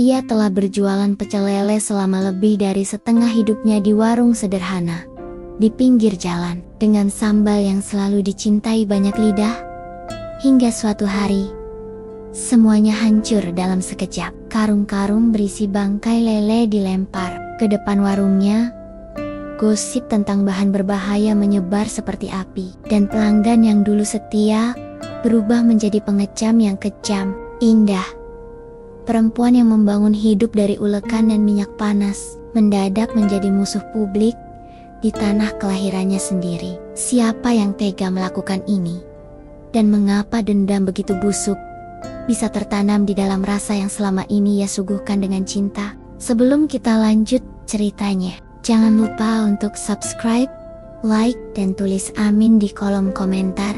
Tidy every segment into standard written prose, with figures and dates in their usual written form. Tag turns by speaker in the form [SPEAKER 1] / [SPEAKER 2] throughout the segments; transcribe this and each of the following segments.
[SPEAKER 1] Ia telah berjualan pecel lele selama lebih dari setengah hidupnya di warung sederhana di pinggir jalan, dengan sambal yang selalu dicintai banyak lidah. Hingga suatu hari, semuanya hancur dalam sekejap. Karung-karung berisi bangkai lele dilempar ke depan warungnya. Gosip tentang bahan berbahaya menyebar seperti api, dan pelanggan yang dulu setia berubah menjadi pengecam yang kejam. Indah, perempuan yang membangun hidup dari ulekan dan minyak panas, mendadak menjadi musuh publik di tanah kelahirannya sendiri. Siapa yang tega melakukan ini? Dan mengapa dendam begitu busuk bisa tertanam di dalam rasa yang selama ini ia suguhkan dengan cinta? Sebelum kita lanjut ceritanya, jangan lupa untuk subscribe, like, dan tulis amin di kolom komentar,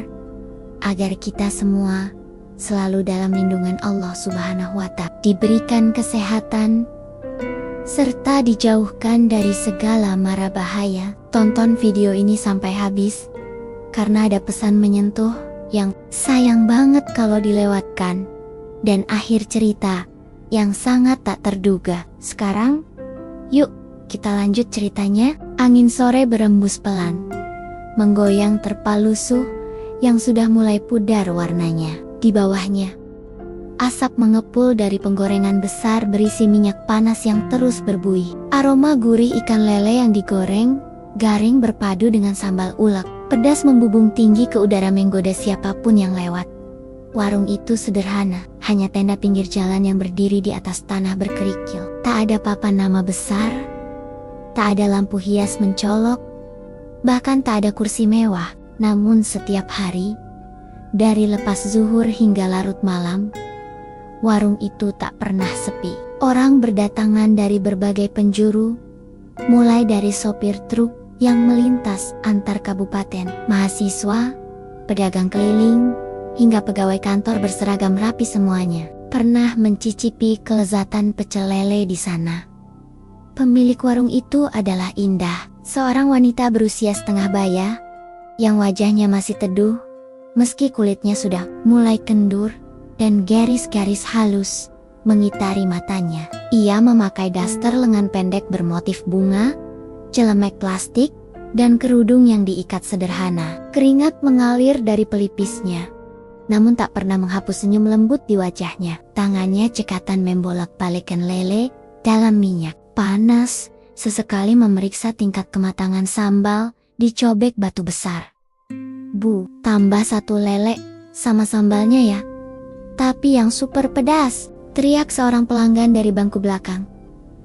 [SPEAKER 1] agar kita semua selalu dalam lindungan Allah Subhanahu wa Ta'ala, diberikan kesehatan, serta dijauhkan dari segala mara bahaya. Tonton video ini sampai habis, karena ada pesan menyentuh yang sayang banget kalau dilewatkan, dan akhir cerita yang sangat tak terduga. Sekarang, yuk kita lanjut ceritanya. Angin sore berembus pelan, menggoyang terpal lusuh yang sudah mulai pudar warnanya. Di bawahnya, asap mengepul dari penggorengan besar berisi minyak panas yang terus berbuih. Aroma gurih ikan lele yang digoreng garing berpadu dengan sambal ulek pedas membubung tinggi ke udara menggoda siapapun yang lewat. Warung itu sederhana, hanya tenda pinggir jalan yang berdiri di atas tanah berkerikil. Tak ada papan nama besar, tak ada lampu hias mencolok, bahkan tak ada kursi mewah. Namun setiap hari, dari lepas zuhur hingga larut malam, warung itu tak pernah sepi. Orang berdatangan dari berbagai penjuru, mulai dari sopir truk yang melintas antar kabupaten, mahasiswa, pedagang keliling, hingga pegawai kantor berseragam rapi, semuanya pernah mencicipi kelezatan pecel lele di sana. Pemilik warung itu adalah Indah, seorang wanita berusia setengah baya, yang wajahnya masih teduh, meski kulitnya sudah mulai kendur, dan garis-garis halus mengitari matanya. Ia memakai daster lengan pendek bermotif bunga, celemek plastik, dan kerudung yang diikat sederhana. Keringat mengalir dari pelipisnya, namun tak pernah menghapus senyum lembut di wajahnya. Tangannya cekatan membolak-balikkan lele dalam minyak panas, sesekali memeriksa tingkat kematangan sambal dicobek batu besar. Bu, tambah satu lele sama sambalnya ya. Tapi yang super pedas, teriak seorang pelanggan dari bangku belakang.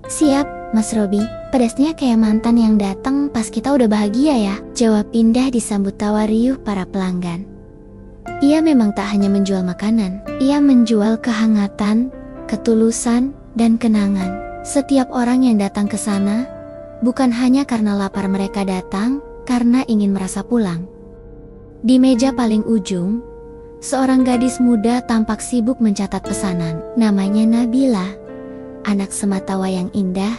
[SPEAKER 1] Siap, Mas Robi, pedasnya kayak mantan yang datang pas kita udah bahagia ya, jawab Indah disambut tawa riuh para pelanggan. Ia memang tak hanya menjual makanan, ia menjual kehangatan, ketulusan, dan kenangan. Setiap orang yang datang ke sana, bukan hanya karena lapar, mereka datang karena ingin merasa pulang. Di meja paling ujung, seorang gadis muda tampak sibuk mencatat pesanan. Namanya Nabila, anak sematawayang Indah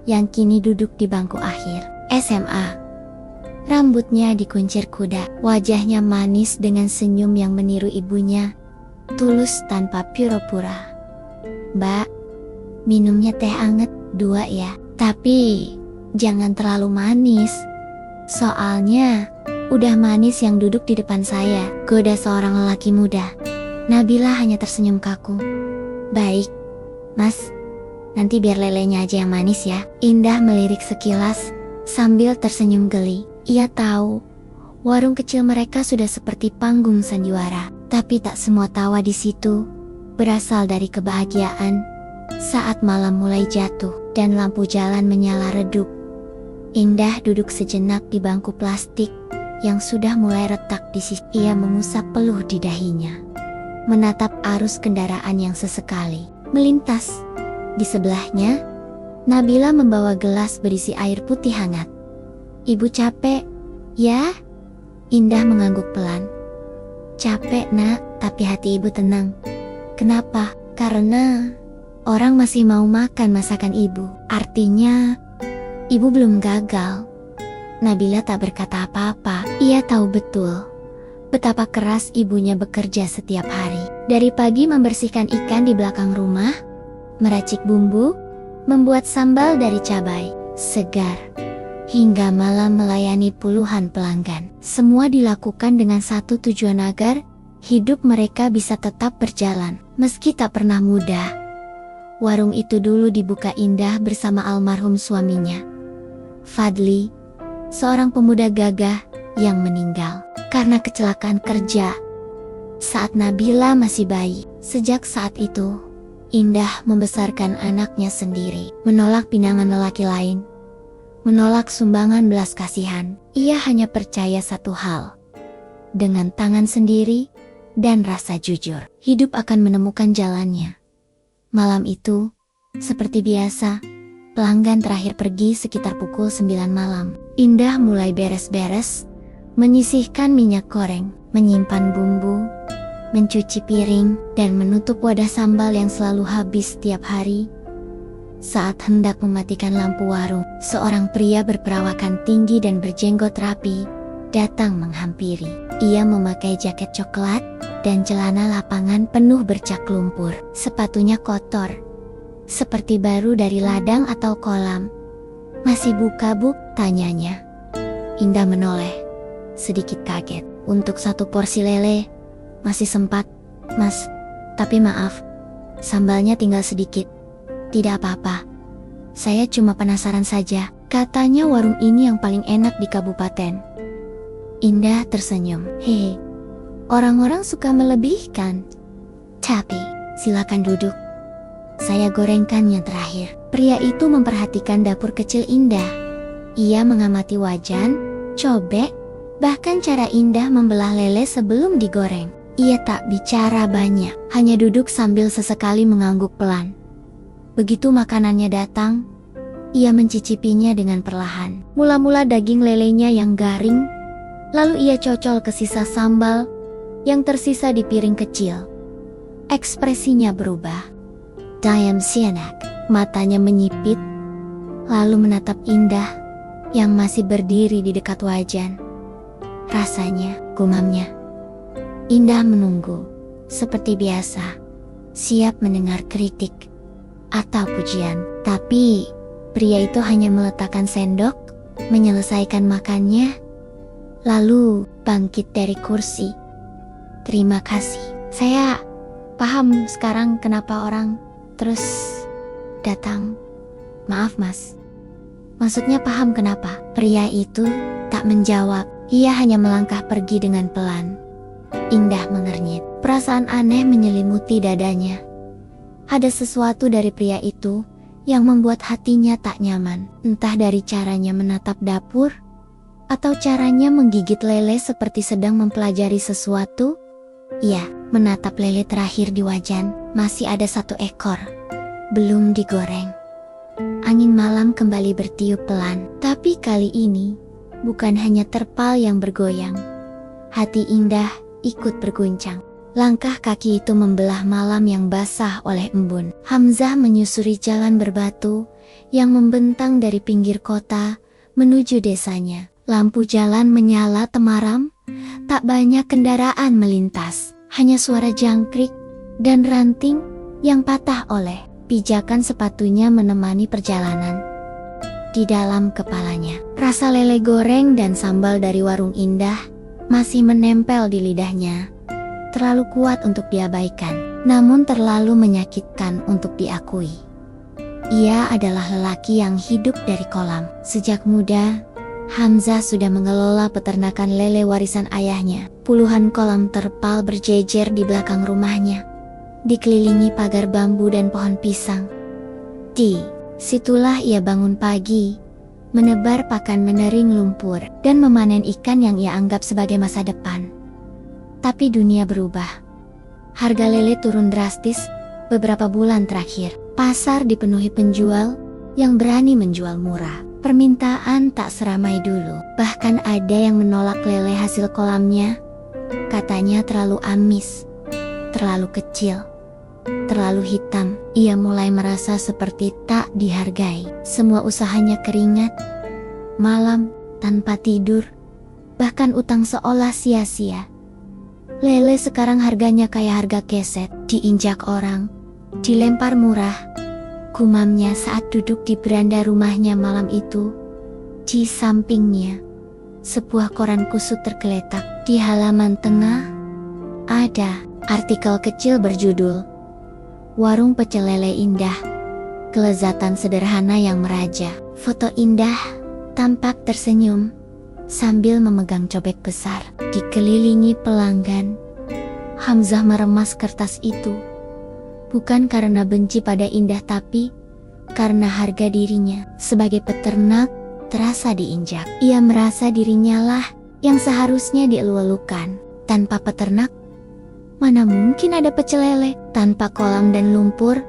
[SPEAKER 1] yang kini duduk di bangku akhir SMA. Rambutnya dikuncir kuda, wajahnya manis dengan senyum yang meniru ibunya, tulus tanpa pura-pura. Mbak, minumnya teh anget 2 ya, tapi jangan terlalu manis. Soalnya udah manis yang duduk di depan saya, goda seorang lelaki muda. Nabila hanya tersenyum kaku. Baik, Mas, nanti biar lelenya aja yang manis ya. Indah melirik sekilas sambil tersenyum geli. Ia tahu warung kecil mereka sudah seperti panggung sandiwara, tapi tak semua tawa di situ berasal dari kebahagiaan. Saat malam mulai jatuh dan lampu jalan menyala redup, Indah duduk sejenak di bangku plastik yang sudah mulai retak di sisi. Ia mengusap peluh di dahinya, menatap arus kendaraan yang sesekali melintas. Di sebelahnya, Nabila membawa gelas berisi air putih hangat. Ibu capek, ya? Indah mengangguk pelan. Capek nak, tapi hati ibu tenang. Kenapa? Karena orang masih mau makan masakan ibu. Artinya, ibu belum gagal. Nabila tak berkata apa-apa. Ia tahu betul betapa keras ibunya bekerja setiap hari. Dari pagi membersihkan ikan di belakang rumah, meracik bumbu, membuat sambal dari cabai segar, hingga malam melayani puluhan pelanggan. Semua dilakukan dengan satu tujuan, agar hidup mereka bisa tetap berjalan. Meski tak pernah mudah, warung itu dulu dibuka Indah bersama almarhum suaminya, Fadli, seorang pemuda gagah yang meninggal karena kecelakaan kerja saat Nabila masih bayi. Sejak saat itu, Indah membesarkan anaknya sendiri, menolak pinangan lelaki lain, menolak sumbangan belas kasihan. Ia hanya percaya satu hal, dengan tangan sendiri dan rasa jujur, hidup akan menemukan jalannya. Malam itu, seperti biasa, pelanggan terakhir pergi sekitar pukul 9 malam. Indah mulai beres-beres, menyisihkan minyak goreng, menyimpan bumbu, mencuci piring, dan menutup wadah sambal yang selalu habis setiap hari. Saat hendak mematikan lampu warung, seorang pria berperawakan tinggi dan berjenggot rapi datang menghampiri. Ia memakai jaket coklat dan celana lapangan penuh bercak lumpur. Sepatunya kotor, seperti baru dari ladang atau kolam. "Masih buka, Bu?" tanyanya. Indah menoleh, sedikit kaget. "Untuk satu porsi lele, masih sempat, Mas. Tapi maaf, sambalnya tinggal sedikit." "Tidak apa-apa. Saya cuma penasaran saja." Katanya warung ini yang paling enak di kabupaten. Indah tersenyum. "Hehe, orang-orang suka melebihkan. Tapi, silakan duduk. Saya gorengkan yang terakhir." Pria itu memperhatikan dapur kecil Indah. Ia mengamati wajan, cobek, bahkan cara Indah membelah lele sebelum digoreng. Ia tak bicara banyak, hanya duduk sambil sesekali mengangguk pelan. Begitu makanannya datang, ia mencicipinya dengan perlahan. Mula-mula daging lelenya yang garing, lalu ia cocol ke sisa sambal yang tersisa di piring kecil. Ekspresinya berubah. "Dayam sianak." Matanya menyipit, lalu menatap Indah yang masih berdiri di dekat wajan. "Rasanya," gumamnya. Indah menunggu, seperti biasa, siap mendengar kritik atau pujian. Tapi, pria itu hanya meletakkan sendok, menyelesaikan makannya, lalu bangkit dari kursi. "Terima kasih. Saya paham sekarang kenapa orang terus datang. Maaf, Mas. Maksudnya paham kenapa?" Pria itu tak menjawab. Ia hanya melangkah pergi dengan pelan. Indah mengernyit. Perasaan aneh menyelimuti dadanya. Ada sesuatu dari pria itu yang membuat hatinya tak nyaman. Entah dari caranya menatap dapur, atau caranya menggigit lele seperti sedang mempelajari sesuatu. Ia menatap lele terakhir di wajan. Masih ada satu ekor, belum digoreng. Angin malam kembali bertiup pelan. Tapi kali ini, bukan hanya terpal yang bergoyang. Hati Indah ikut berguncang. Langkah kaki itu membelah malam yang basah oleh embun. Hamzah menyusuri jalan berbatu yang membentang dari pinggir kota menuju desanya. Lampu jalan menyala temaram, tak banyak kendaraan melintas. Hanya suara jangkrik dan ranting yang patah oleh pijakan sepatunya menemani perjalanan. Di dalam kepalanya, rasa lele goreng dan sambal dari warung Indah masih menempel di lidahnya. Terlalu kuat untuk diabaikan, namun terlalu menyakitkan untuk diakui. Ia adalah lelaki yang hidup dari kolam. Sejak muda, Hamzah sudah mengelola peternakan lele warisan ayahnya. Puluhan kolam terpal berjejer di belakang rumahnya, dikelilingi pagar bambu dan pohon pisang. Di situlah ia bangun pagi, menebar pakan mengering lumpur, dan memanen ikan yang ia anggap sebagai masa depan. Tapi dunia berubah. Harga lele turun drastis beberapa bulan terakhir. Pasar dipenuhi penjual yang berani menjual murah. Permintaan tak seramai dulu. Bahkan ada yang menolak lele hasil kolamnya. Katanya terlalu amis, terlalu kecil, terlalu hitam. Ia mulai merasa seperti tak dihargai. Semua usahanya keringat, malam tanpa tidur, bahkan utang seolah sia-sia. Lele sekarang harganya kayak harga keset, diinjak orang, dilempar murah, gumamnya saat duduk di beranda rumahnya malam itu. Di sampingnya, sebuah koran kusut tergeletak. Di halaman tengah, ada artikel kecil berjudul "Warung Pecel Lele Indah, Kelezatan Sederhana yang Meraja". Foto Indah tampak tersenyum sambil memegang cobek besar. Dikelilingi pelanggan, Hamzah meremas kertas itu. Bukan karena benci pada Indah, tapi karena harga dirinya sebagai peternak terasa diinjak. Ia merasa dirinya lah yang seharusnya dielu-elukan. Tanpa peternak, mana mungkin ada pecel lele? Tanpa kolam dan lumpur,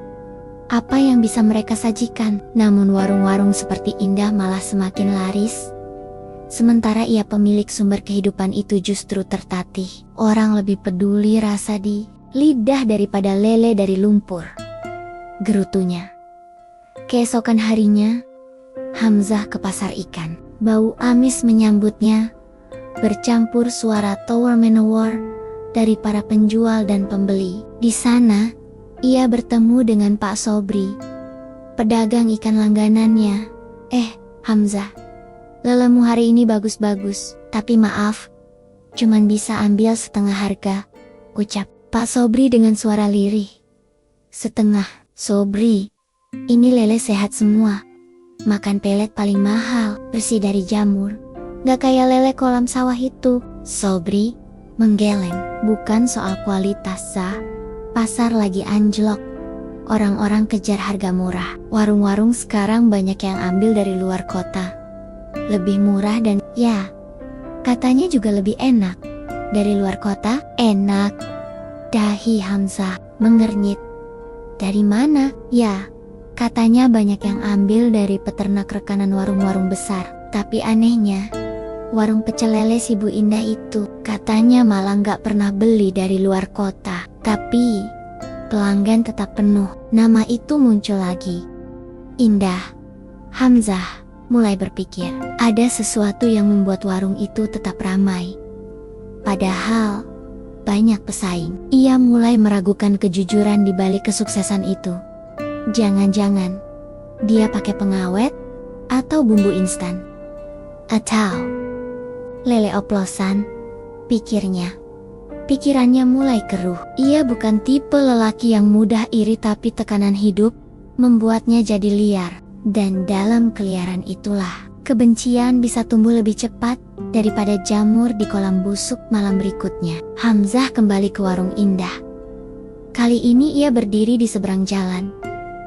[SPEAKER 1] apa yang bisa mereka sajikan? Namun warung-warung seperti Indah malah semakin laris. Sementara ia pemilik sumber kehidupan itu justru tertatih. Orang lebih peduli rasa di lidah daripada lele dari lumpur, gerutunya. Keesokan harinya, Hamzah ke pasar ikan. Bau amis menyambutnya, bercampur suara tower menawar dari para penjual dan pembeli. Di sana, ia bertemu dengan Pak Sobri, pedagang ikan langganannya. Hamzah, lelemu hari ini bagus-bagus, tapi maaf, cuman bisa ambil setengah harga, ucap Pak Sobri dengan suara lirih. Setengah, Sobri, ini lele sehat semua. Makan pelet paling mahal, bersih dari jamur. Gak kayak lele kolam sawah itu. Sobri menggeleng. Bukan soal kualitas, Sah. Pasar lagi anjlok. Orang-orang kejar harga murah. Warung-warung sekarang banyak yang ambil dari luar kota. Lebih murah dan, ya, katanya juga lebih enak. Dari luar kota, enak. Dahi Hamzah mengernyit. Dari mana? Ya, katanya banyak yang ambil dari peternak rekanan warung-warung besar. Tapi anehnya, warung pecel lele si Bu Indah itu katanya malah gak pernah beli dari luar kota. Tapi pelanggan tetap penuh. Nama itu muncul lagi. Indah. Hamzah mulai berpikir, ada sesuatu yang membuat warung itu tetap ramai. Padahal banyak pesaing. Ia mulai meragukan kejujuran di balik kesuksesan itu. Jangan-jangan dia pakai pengawet atau bumbu instan, atau lele oplosan, pikirnya. Pikirannya mulai keruh. Ia bukan tipe lelaki yang mudah iri, tapi tekanan hidup membuatnya jadi liar. Dan dalam keliaran itulah kebencian bisa tumbuh lebih cepat daripada jamur di kolam busuk malam berikutnya. Hamzah kembali ke warung Indah. Kali ini ia berdiri di seberang jalan,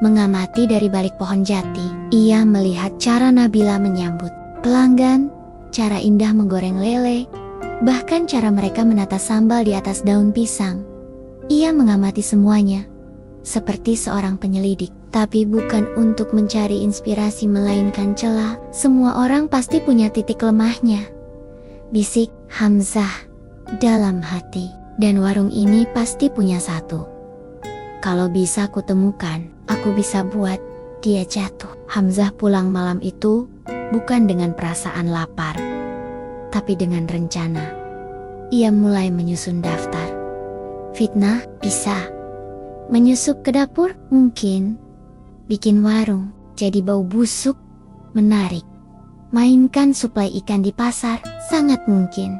[SPEAKER 1] mengamati dari balik pohon jati. Ia melihat cara Nabila menyambut pelanggan, cara Indah menggoreng lele, bahkan cara mereka menata sambal di atas daun pisang. Ia mengamati semuanya, seperti seorang penyelidik. Tapi bukan untuk mencari inspirasi melainkan celah. Semua orang pasti punya titik lemahnya, bisik Hamzah dalam hati. Dan warung ini pasti punya satu. Kalau bisa aku temukan, aku bisa buat dia jatuh. Hamzah pulang malam itu bukan dengan perasaan lapar, tapi dengan rencana. Ia mulai menyusun daftar. Fitnah, bisa. Menyusup ke dapur, mungkin. Bikin warung jadi bau busuk, menarik. Mainkan suplai ikan di pasar, sangat mungkin.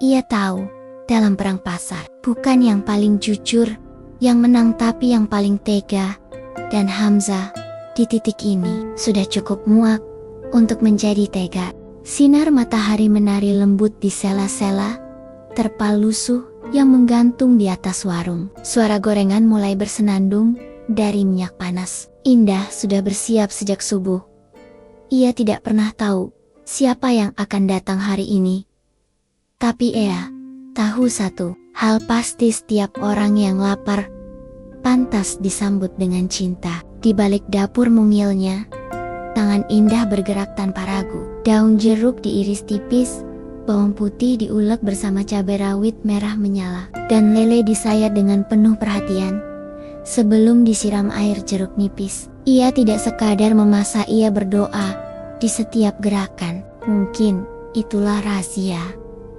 [SPEAKER 1] Ia tahu, dalam perang pasar, bukan yang paling jujur yang menang, tapi yang paling tega. Dan Hamzah di titik ini sudah cukup muak untuk menjadi tega. Sinar matahari menari lembut di sela-sela terpal lusuh yang menggantung di atas warung. Suara gorengan mulai bersenandung dari minyak panas. Indah sudah bersiap sejak subuh. Ia tidak pernah tahu siapa yang akan datang hari ini. Tapi ia tahu satu hal pasti, setiap orang yang lapar pantas disambut dengan cinta. Di balik dapur mungilnya, tangan Indah bergerak tanpa ragu. Daun jeruk diiris tipis, bawang putih diulek bersama cabai rawit merah menyala, dan lele disayat dengan penuh perhatian. Sebelum disiram air jeruk nipis, ia tidak sekadar memasak, ia berdoa di setiap gerakan. Mungkin itulah rahasia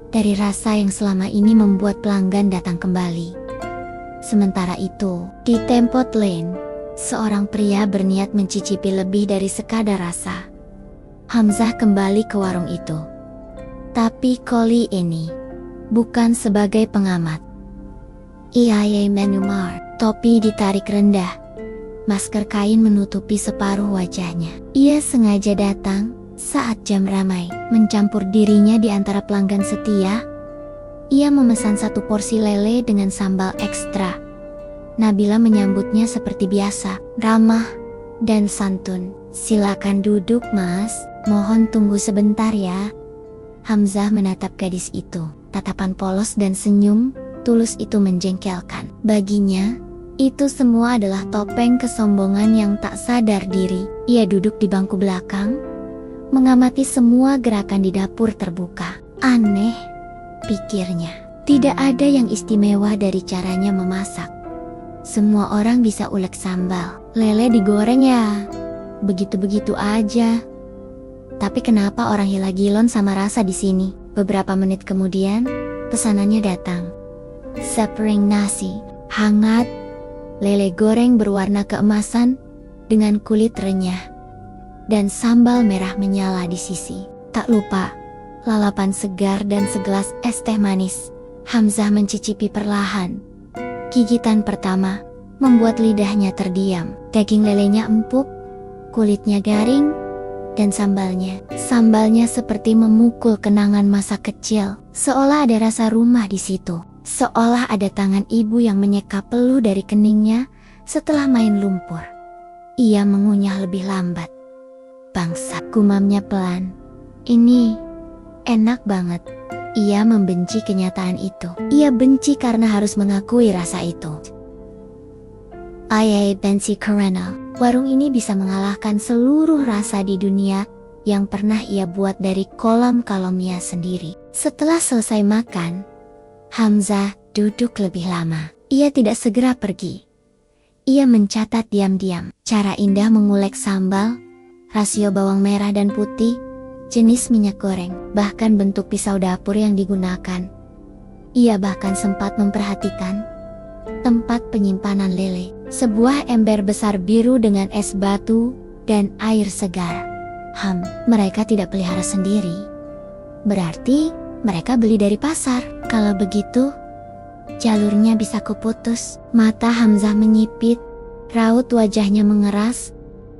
[SPEAKER 1] dari rasa yang selama ini membuat pelanggan datang kembali. Sementara itu, di Tempot Lane, seorang pria berniat mencicipi lebih dari sekadar rasa. Hamzah kembali ke warung itu. Tapi kali ini bukan sebagai pengamat. Ia menumar, topi ditarik rendah. Masker kain menutupi separuh wajahnya. Ia sengaja datang saat jam ramai, mencampur dirinya di antara pelanggan setia. Ia memesan 1 porsi lele dengan sambal ekstra. Nabila menyambutnya seperti biasa, ramah dan santun. "Silakan duduk, Mas. Mohon tunggu sebentar ya." Hamzah menatap gadis itu. Tatapan polos dan senyum tulus itu menjengkelkan. Baginya, itu semua adalah topeng kesombongan yang tak sadar diri. Ia duduk di bangku belakang, mengamati semua gerakan di dapur terbuka. Aneh, pikirnya. Tidak ada yang istimewa dari caranya memasak. Semua orang bisa ulek sambal. Lele digoreng ya, begitu-begitu aja. Tapi kenapa orang gila-gilon sama rasa di sini? Beberapa menit kemudian, pesanannya datang. Sepiring nasi, hangat, lele goreng berwarna keemasan, dengan kulit renyah, dan sambal merah menyala di sisi. Tak lupa, lalapan segar dan segelas es teh manis. Hamzah mencicipi perlahan. Gigitan pertama membuat lidahnya terdiam. Daging lelenya empuk, kulitnya garing, dan sambalnya seperti memukul kenangan masa kecil. Seolah ada rasa rumah di situ. Seolah ada tangan ibu yang menyeka peluh dari keningnya setelah main lumpur. Ia mengunyah lebih lambat. "Bangsat," gumamnya pelan. "Ini enak banget." Ia membenci kenyataan itu. Ia benci karena harus mengakui rasa itu. Benci karena warung ini bisa mengalahkan seluruh rasa di dunia yang pernah ia buat dari kolam kalomnya sendiri. Setelah selesai makan, Hamzah duduk lebih lama. Ia tidak segera pergi. Ia mencatat diam-diam cara Indah mengulek sambal, rasio bawang merah dan putih, jenis minyak goreng, bahkan bentuk pisau dapur yang digunakan. Ia bahkan sempat memperhatikan tempat penyimpanan lele, sebuah ember besar biru dengan es batu dan air segar. Mereka tidak pelihara sendiri. Berarti mereka beli dari pasar. Kalau begitu, jalurnya bisa kuputus. Mata Hamzah menyipit, raut wajahnya mengeras.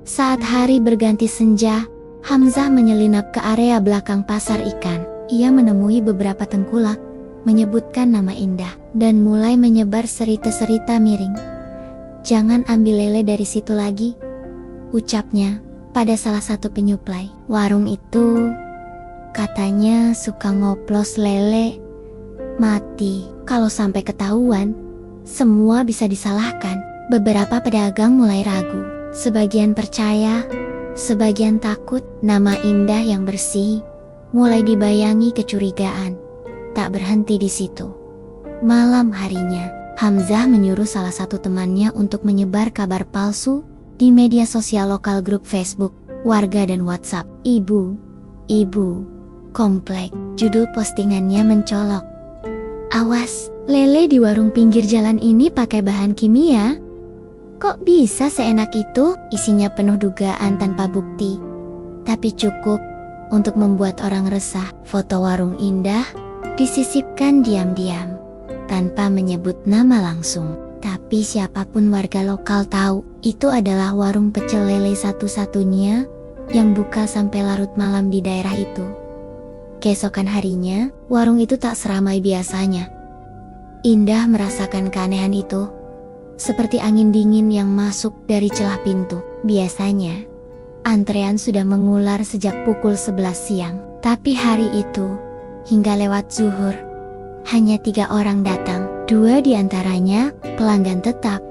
[SPEAKER 1] Saat hari berganti senja, Hamzah menyelinap ke area belakang pasar ikan. Ia menemui beberapa tengkulak, menyebutkan nama Indah, dan mulai menyebar serita-serita miring. "Jangan ambil lele dari situ lagi," ucapnya pada salah satu penyuplai. "Warung itu katanya suka ngoplos lele. Mati kalau sampai ketahuan, semua bisa disalahkan." Beberapa pedagang mulai ragu, sebagian percaya, sebagian takut. Nama Indah yang bersih mulai dibayangi kecurigaan. Tak berhenti di situ. Malam harinya, Hamzah menyuruh salah satu temannya untuk menyebar kabar palsu di media sosial lokal, grup Facebook, warga dan WhatsApp. Ibu, komplek. Judul postingannya mencolok. "Awas, lele di warung pinggir jalan ini pakai bahan kimia. Kok bisa seenak itu?" Isinya penuh dugaan tanpa bukti, tapi cukup untuk membuat orang resah. Foto warung Indah disisipkan diam-diam, tanpa menyebut nama langsung. Tapi siapapun warga lokal tahu, itu adalah warung pecel lele satu-satunya yang buka sampai larut malam di daerah itu. Keesokan harinya, warung itu tak seramai biasanya. Indah merasakan keanehan itu, seperti angin dingin yang masuk dari celah pintu. Biasanya, antrean sudah mengular sejak pukul 11 siang. Tapi hari itu, hingga lewat zuhur, hanya 3 orang datang. 2 diantaranya pelanggan tetap.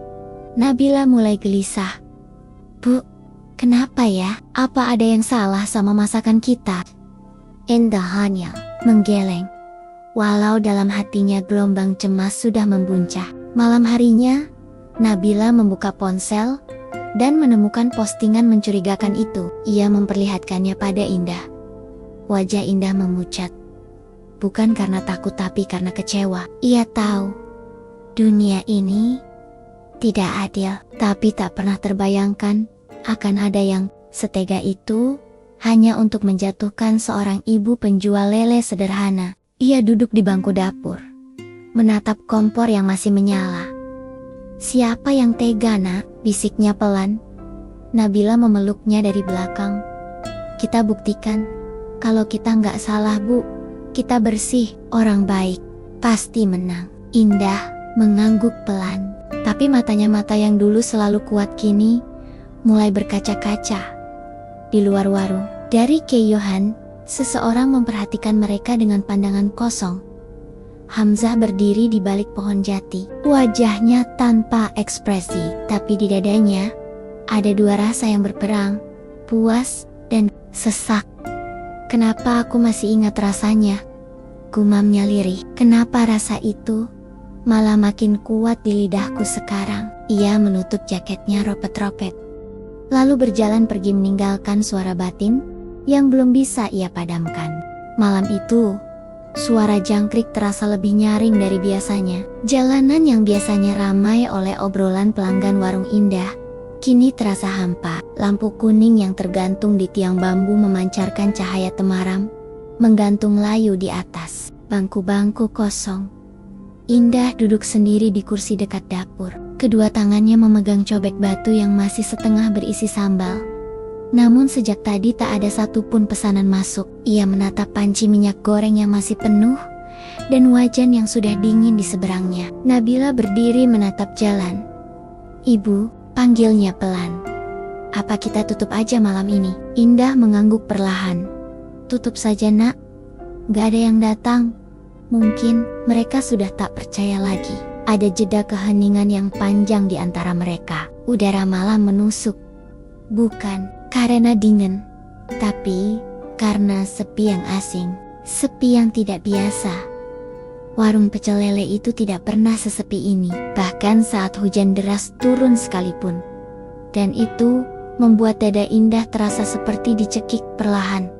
[SPEAKER 1] Nabila mulai gelisah. "Bu, kenapa ya? Apa ada yang salah sama masakan kita?" Indah hanya menggeleng, walau dalam hatinya gelombang cemas sudah membuncah. Malam harinya, Nabila membuka ponsel dan menemukan postingan mencurigakan itu. Ia memperlihatkannya pada Indah. Wajah Indah memucat. Bukan karena takut tapi karena kecewa. Ia tahu, dunia ini tidak adil. Tapi tak pernah terbayangkan akan ada yang setega itu hanya untuk menjatuhkan seorang ibu penjual lele sederhana. Ia duduk di bangku dapur, menatap kompor yang masih menyala. "Siapa yang tega, Nak?" bisiknya pelan. Nabila memeluknya dari belakang. "Kita buktikan kalau kita nggak salah, Bu. Kita bersih, orang baik, pasti menang." Indah mengangguk pelan, tapi mata yang dulu selalu kuat kini mulai berkaca-kaca. Di luar warung, dari keyohan, seseorang memperhatikan mereka dengan pandangan kosong. Hamzah berdiri di balik pohon jati, wajahnya tanpa ekspresi, tapi di dadanya ada dua rasa yang berperang, puas dan sesak. "Kenapa aku masih ingat rasanya?" gumamnya lirih. "Kenapa rasa itu malah makin kuat di lidahku sekarang?" Ia menutup jaketnya ropet-ropet, lalu berjalan pergi meninggalkan suara batin yang belum bisa ia padamkan. Malam itu, suara jangkrik terasa lebih nyaring dari biasanya. Jalanan yang biasanya ramai oleh obrolan pelanggan warung Indah, kini terasa hampa. Lampu kuning yang tergantung di tiang bambu memancarkan cahaya temaram, menggantung layu di atas. Bangku-bangku kosong. Indah duduk sendiri di kursi dekat dapur. Kedua tangannya memegang cobek batu yang masih setengah berisi sambal. Namun sejak tadi tak ada satupun pesanan masuk. Ia menatap panci minyak goreng yang masih penuh dan wajan yang sudah dingin di seberangnya. Nabila berdiri menatap jalan. "Ibu," panggilnya pelan. "Apa kita tutup aja malam ini?" Indah mengangguk perlahan. "Tutup saja, Nak. Gak ada yang datang." Mungkin mereka sudah tak percaya lagi. Ada jeda keheningan yang panjang di antara mereka. Udara malam menusuk. Bukan karena dingin, tapi karena sepi yang asing. Sepi yang tidak biasa. Warung pecel lele itu tidak pernah sesepi ini, bahkan saat hujan deras turun sekalipun. Dan itu membuat dada Indah terasa seperti dicekik perlahan.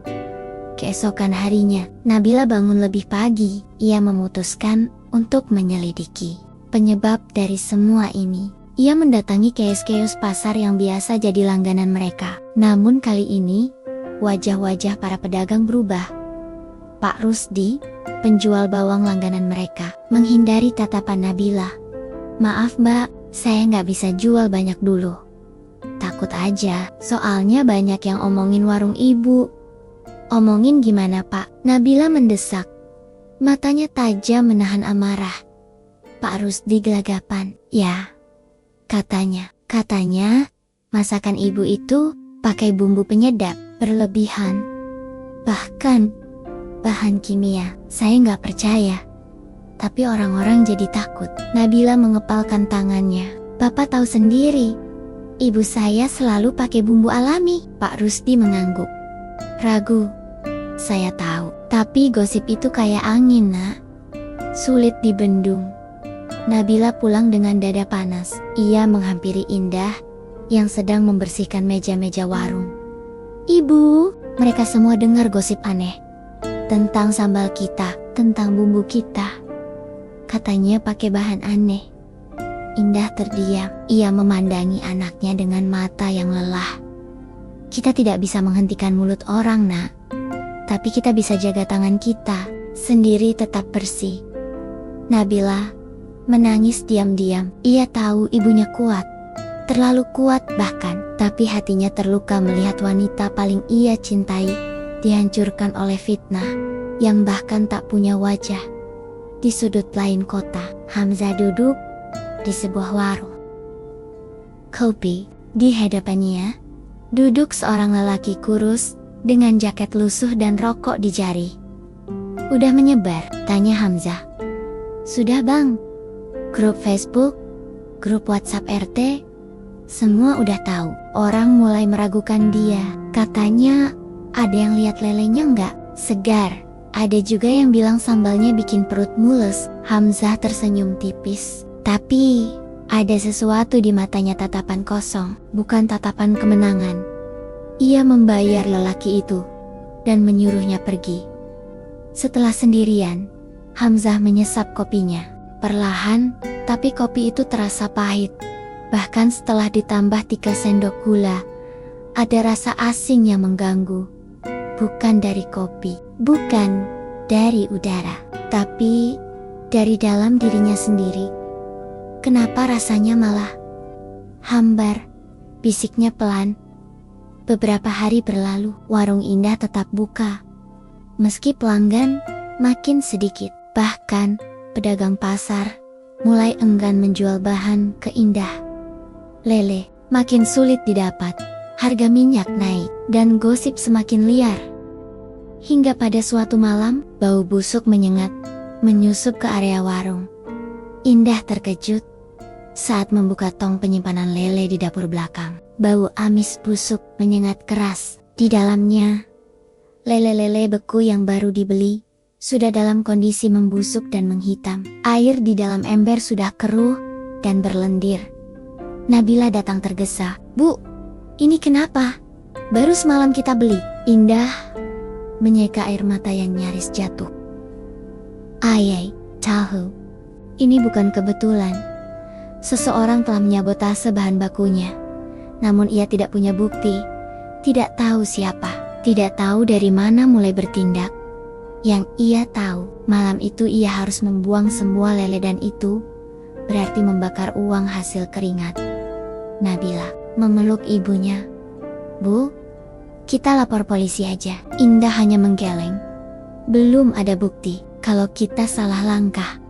[SPEAKER 1] Keesokan harinya, Nabila bangun lebih pagi. Ia memutuskan untuk menyelidiki penyebab dari semua ini. Ia mendatangi kios-kios pasar yang biasa jadi langganan mereka. Namun kali ini, wajah-wajah para pedagang berubah. Pak Rusdi, penjual bawang langganan mereka, menghindari tatapan Nabila. "Maaf Mbak, saya nggak bisa jual banyak dulu. Takut aja, soalnya banyak yang omongin warung ibu." "Omongin gimana Pak?" Nabila mendesak. Matanya tajam menahan amarah. Pak Rusdi gelagapan. "Ya, katanya masakan ibu itu pakai bumbu penyedap berlebihan. Bahkan bahan kimia. Saya nggak percaya. Tapi orang-orang jadi takut." Nabila mengepalkan tangannya. "Bapak tahu sendiri, ibu saya selalu pakai bumbu alami." Pak Rusdi mengangguk. "Ragu. Saya tahu. Tapi gosip itu kayak angin, Nak. Sulit dibendung." Nabila pulang dengan dada panas. Ia menghampiri Indah yang sedang membersihkan meja-meja warung. "Ibu, mereka semua dengar gosip aneh. Tentang sambal kita, tentang bumbu kita. Katanya pakai bahan aneh." Indah terdiam. Ia memandangi anaknya dengan mata yang lelah. "Kita tidak bisa menghentikan mulut orang, Nak. Tapi kita bisa jaga tangan kita sendiri tetap bersih." Nabila menangis diam-diam. Ia tahu ibunya kuat, terlalu kuat bahkan, tapi hatinya terluka melihat wanita paling ia cintai dihancurkan oleh fitnah yang bahkan tak punya wajah. Di sudut lain kota, Hamzah duduk di sebuah warung kopi. Di hadapannya duduk seorang lelaki kurus dengan jaket lusuh dan rokok di jari. "Udah menyebar?" tanya Hamzah. "Sudah Bang. Grup Facebook, grup WhatsApp RT, semua udah tahu." Orang mulai meragukan dia. Katanya ada yang lihat lelenya nggak? Segar. Ada juga yang bilang sambalnya bikin perut mules. Hamzah tersenyum tipis. Tapi ada sesuatu di matanya, tatapan kosong, bukan tatapan kemenangan. Ia membayar lelaki itu dan menyuruhnya pergi. Setelah sendirian, Hamzah menyesap kopinya. Perlahan, tapi kopi itu terasa pahit. Bahkan setelah ditambah 3 sendok gula, ada rasa asing yang mengganggu. Bukan dari kopi, bukan dari udara, tapi dari dalam dirinya sendiri. Kenapa rasanya malah hambar? Bisiknya pelan. Beberapa hari berlalu, warung Indah tetap buka. Meski pelanggan makin sedikit, bahkan pedagang pasar mulai enggan menjual bahan ke Indah. Lele makin sulit didapat, harga minyak naik, dan gosip semakin liar. Hingga pada suatu malam, bau busuk menyengat, menyusup ke area warung. Indah terkejut saat membuka tong penyimpanan lele di dapur belakang. Bau amis busuk menyengat keras. Di dalamnya, lele-lele beku yang baru dibeli sudah dalam kondisi membusuk dan menghitam. Air di dalam ember sudah keruh dan berlendir. Nabila datang tergesa. "Bu, ini kenapa? Baru semalam kita beli." Indah menyeka air mata yang nyaris jatuh. "Ayai, tahu. Ini bukan kebetulan. Seseorang telah menyabotase bahan bakunya. Namun ia tidak punya bukti, tidak tahu siapa, tidak tahu dari mana mulai bertindak. Yang ia tahu, malam itu ia harus membuang semua lele dan itu berarti membakar uang hasil keringat." Nabila memeluk ibunya. "Bu, kita lapor polisi aja." Indah hanya menggeleng. "Belum ada bukti. Kalau kita salah langkah,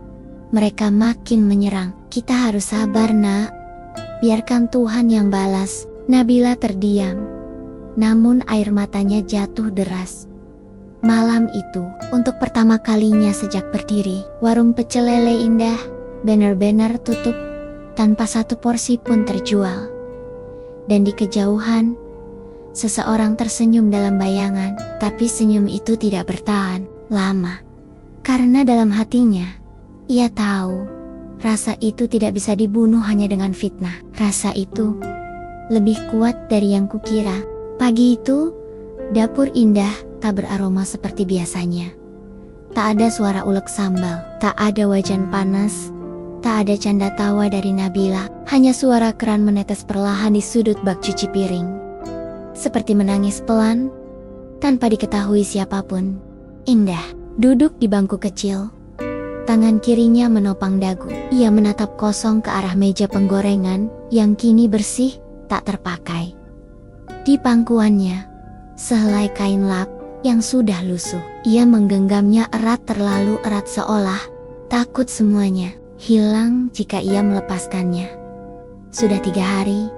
[SPEAKER 1] mereka makin menyerang. Kita harus sabar, Nak. Biarkan Tuhan yang balas." Nabila terdiam, namun air matanya jatuh deras. Malam itu, untuk pertama kalinya sejak berdiri, warung pecel lele Indah benar-benar tutup tanpa satu porsi pun terjual. Dan di kejauhan, seseorang tersenyum dalam bayangan, tapi senyum itu tidak bertahan lama. Karena dalam hatinya, ia tahu rasa itu tidak bisa dibunuh hanya dengan fitnah. Rasa itu lebih kuat dari yang kukira. Pagi itu, dapur Indah tak beraroma seperti biasanya. Tak ada suara ulek sambal, tak ada wajan panas, tak ada canda tawa dari Nabila. Hanya suara keran menetes perlahan di sudut bak cuci piring. Seperti menangis pelan, tanpa diketahui siapapun. Indah duduk di bangku kecil. Tangan kirinya menopang dagu. Ia menatap kosong ke arah meja penggorengan yang kini bersih, tak terpakai. Di pangkuannya, sehelai kain lap yang sudah lusuh. Ia menggenggamnya erat, terlalu erat, seolah takut semuanya hilang jika ia melepaskannya. Sudah 3 hari,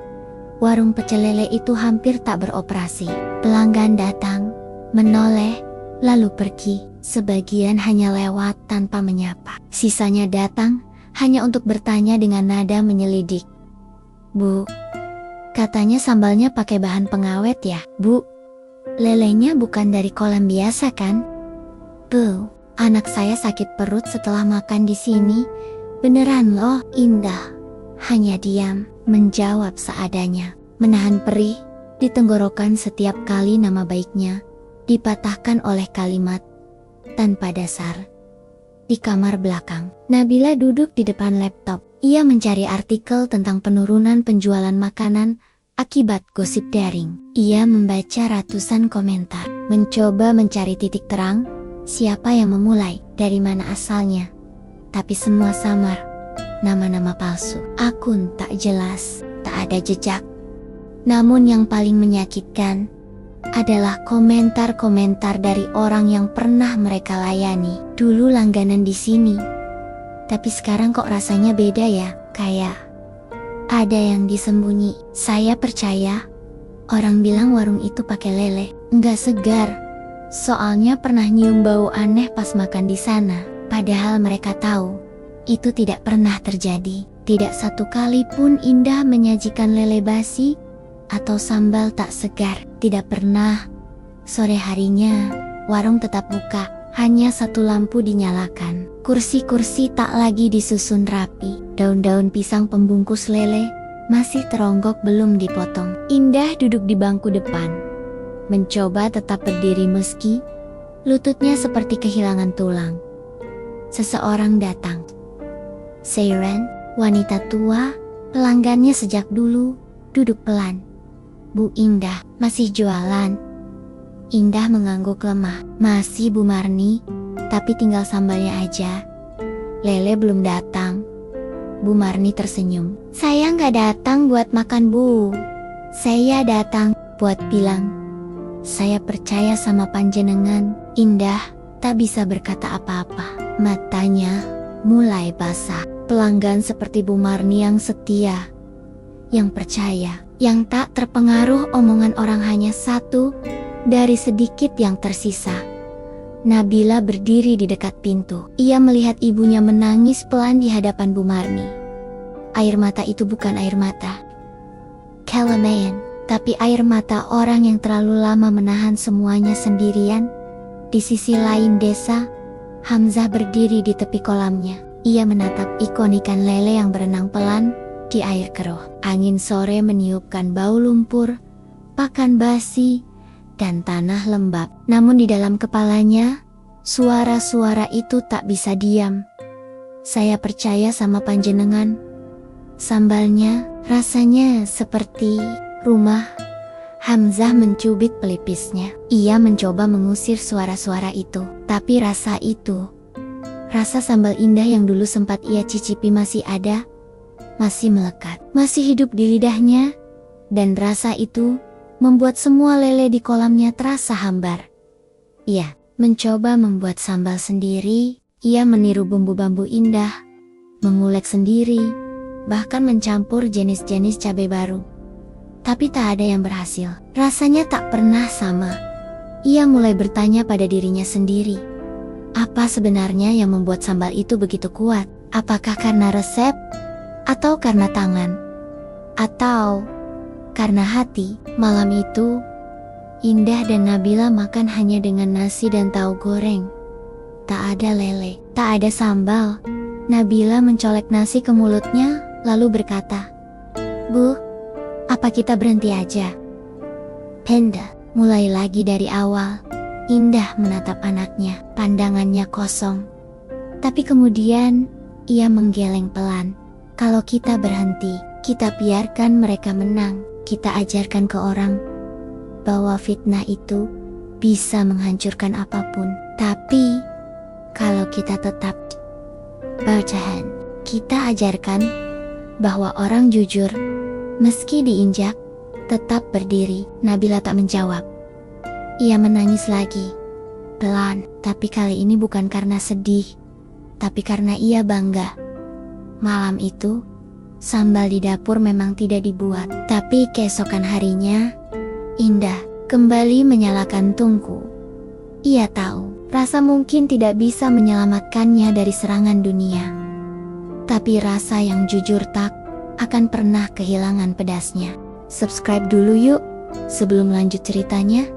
[SPEAKER 1] warung pecel lele itu hampir tak beroperasi. Pelanggan datang, menoleh, lalu pergi. Sebagian hanya lewat tanpa menyapa. Sisanya datang hanya untuk bertanya dengan nada menyelidik. "Bu, katanya sambalnya pakai bahan pengawet ya? Bu, lelenya bukan dari kolam biasa kan?" "Bu, anak saya sakit perut setelah makan di sini. Beneran loh." Indah hanya diam, menjawab seadanya, menahan perih di tenggorokan setiap kali nama baiknya dipatahkan oleh kalimat tanpa dasar. Di kamar belakang, Nabila duduk di depan laptop. Ia mencari artikel tentang penurunan penjualan makanan akibat gosip daring. Ia membaca ratusan komentar, mencoba mencari titik terang, siapa yang memulai, dari mana asalnya. Tapi semua samar, nama-nama palsu, akun tak jelas, tak ada jejak. Namun yang paling menyakitkan adalah komentar-komentar dari orang yang pernah mereka layani. Dulu langganan di sini, tapi sekarang kok rasanya beda ya, kayak ada yang disembunyi. Saya percaya, orang bilang warung itu pakai lele, enggak segar. Soalnya pernah nyium bau aneh pas makan di sana. Padahal mereka tahu, itu tidak pernah terjadi. Tidak satu kali pun Indah menyajikan lele basi atau sambal tak segar. Tidak pernah. Sore harinya, warung tetap buka. Hanya satu lampu dinyalakan. Kursi-kursi tak lagi disusun rapi. Daun-daun pisang pembungkus lele masih teronggok belum dipotong. Indah duduk di bangku depan, mencoba tetap berdiri meski lututnya seperti kehilangan tulang. Seseorang datang. Seiren, wanita tua, Pelanggannya sejak dulu duduk pelan. Bu Indah, masih jualan? Indah mengangguk lemah. Masih Bu Marni, tapi tinggal sambalnya aja. Lele belum datang. Bu Marni tersenyum. Saya nggak datang buat makan Bu. Saya datang buat bilang, saya percaya sama panjenengan. Indah tak bisa berkata apa-apa. Matanya mulai basah. Pelanggan seperti Bu Marni yang setia, yang percaya, yang tak terpengaruh omongan orang hanya satu dari sedikit yang tersisa. Nabila berdiri di dekat pintu. Ia melihat ibunya menangis pelan di hadapan Bu Marni. Air mata itu bukan air mata kelamaian, tapi air mata orang yang terlalu lama menahan semuanya sendirian. Di sisi lain desa, Hamzah berdiri di tepi kolamnya. Ia menatap ikon ikan lele yang berenang pelan di air keruh. Angin sore meniupkan bau lumpur, pakan basi, dan tanah lembab. Namun di dalam kepalanya, suara-suara itu tak bisa diam. Saya percaya sama panjenengan. Sambalnya rasanya seperti rumah. Hamzah mencubit pelipisnya. Ia mencoba mengusir suara-suara itu, tapi rasa itu, rasa sambal Indah yang dulu sempat ia cicipi masih ada, masih melekat, masih hidup di lidahnya, dan rasa itu membuat semua lele di kolamnya terasa hambar. Ia mencoba membuat sambal sendiri. Ia meniru bumbu-bumbu Indah, mengulek sendiri, bahkan mencampur jenis-jenis cabai baru. Tapi tak ada yang berhasil. Rasanya tak pernah sama. Ia mulai bertanya pada dirinya sendiri, apa sebenarnya yang membuat sambal itu begitu kuat? Apakah karena resep? Atau karena tangan? Atau karena hati? Malam itu, Indah dan Nabila makan hanya dengan nasi dan tahu goreng. Tak ada lele, tak ada sambal. Nabila mencolek nasi ke mulutnya, lalu berkata, Bu, apa kita berhenti aja? Penda, mulai lagi dari awal. Indah menatap anaknya, pandangannya kosong. Tapi kemudian, ia menggeleng pelan. Kalau kita berhenti, kita biarkan mereka menang. Kita ajarkan ke orang bahwa fitnah itu bisa menghancurkan apapun. Tapi, kalau kita tetap bertahan, kita ajarkan bahwa orang jujur, meski diinjak, tetap berdiri. Nabila tak menjawab. Ia menangis lagi, pelan, tapi kali ini bukan karena sedih, tapi karena ia bangga. Malam itu, sambal di dapur memang tidak dibuat, tapi keesokan harinya, Indah kembali menyalakan tungku. Ia tahu, rasa mungkin tidak bisa menyelamatkannya dari serangan dunia. Tapi rasa yang jujur tak akan pernah kehilangan pedasnya. Subscribe dulu yuk, sebelum lanjut ceritanya.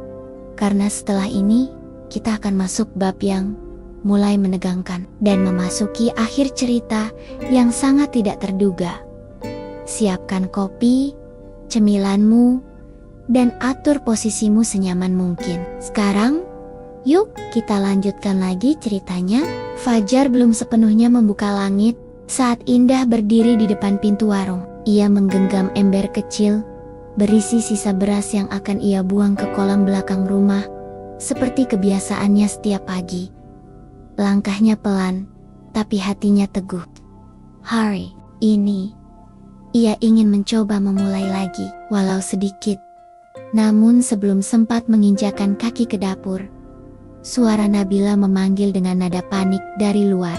[SPEAKER 1] Karena setelah ini, kita akan masuk bab yang mulai menegangkan dan memasuki akhir cerita yang sangat tidak terduga. Siapkan kopi, cemilanmu, dan atur posisimu senyaman mungkin. Sekarang, yuk kita lanjutkan lagi ceritanya. Fajar belum sepenuhnya membuka langit saat Indah berdiri di depan pintu warung. Ia menggenggam ember kecil berisi sisa beras yang akan ia buang ke kolam belakang rumah, seperti kebiasaannya setiap pagi. Langkahnya pelan, tapi hatinya teguh. Hari ini, ia ingin mencoba memulai lagi, walau sedikit. Namun sebelum sempat menginjakan kaki ke dapur, suara Nabila memanggil dengan nada panik dari luar.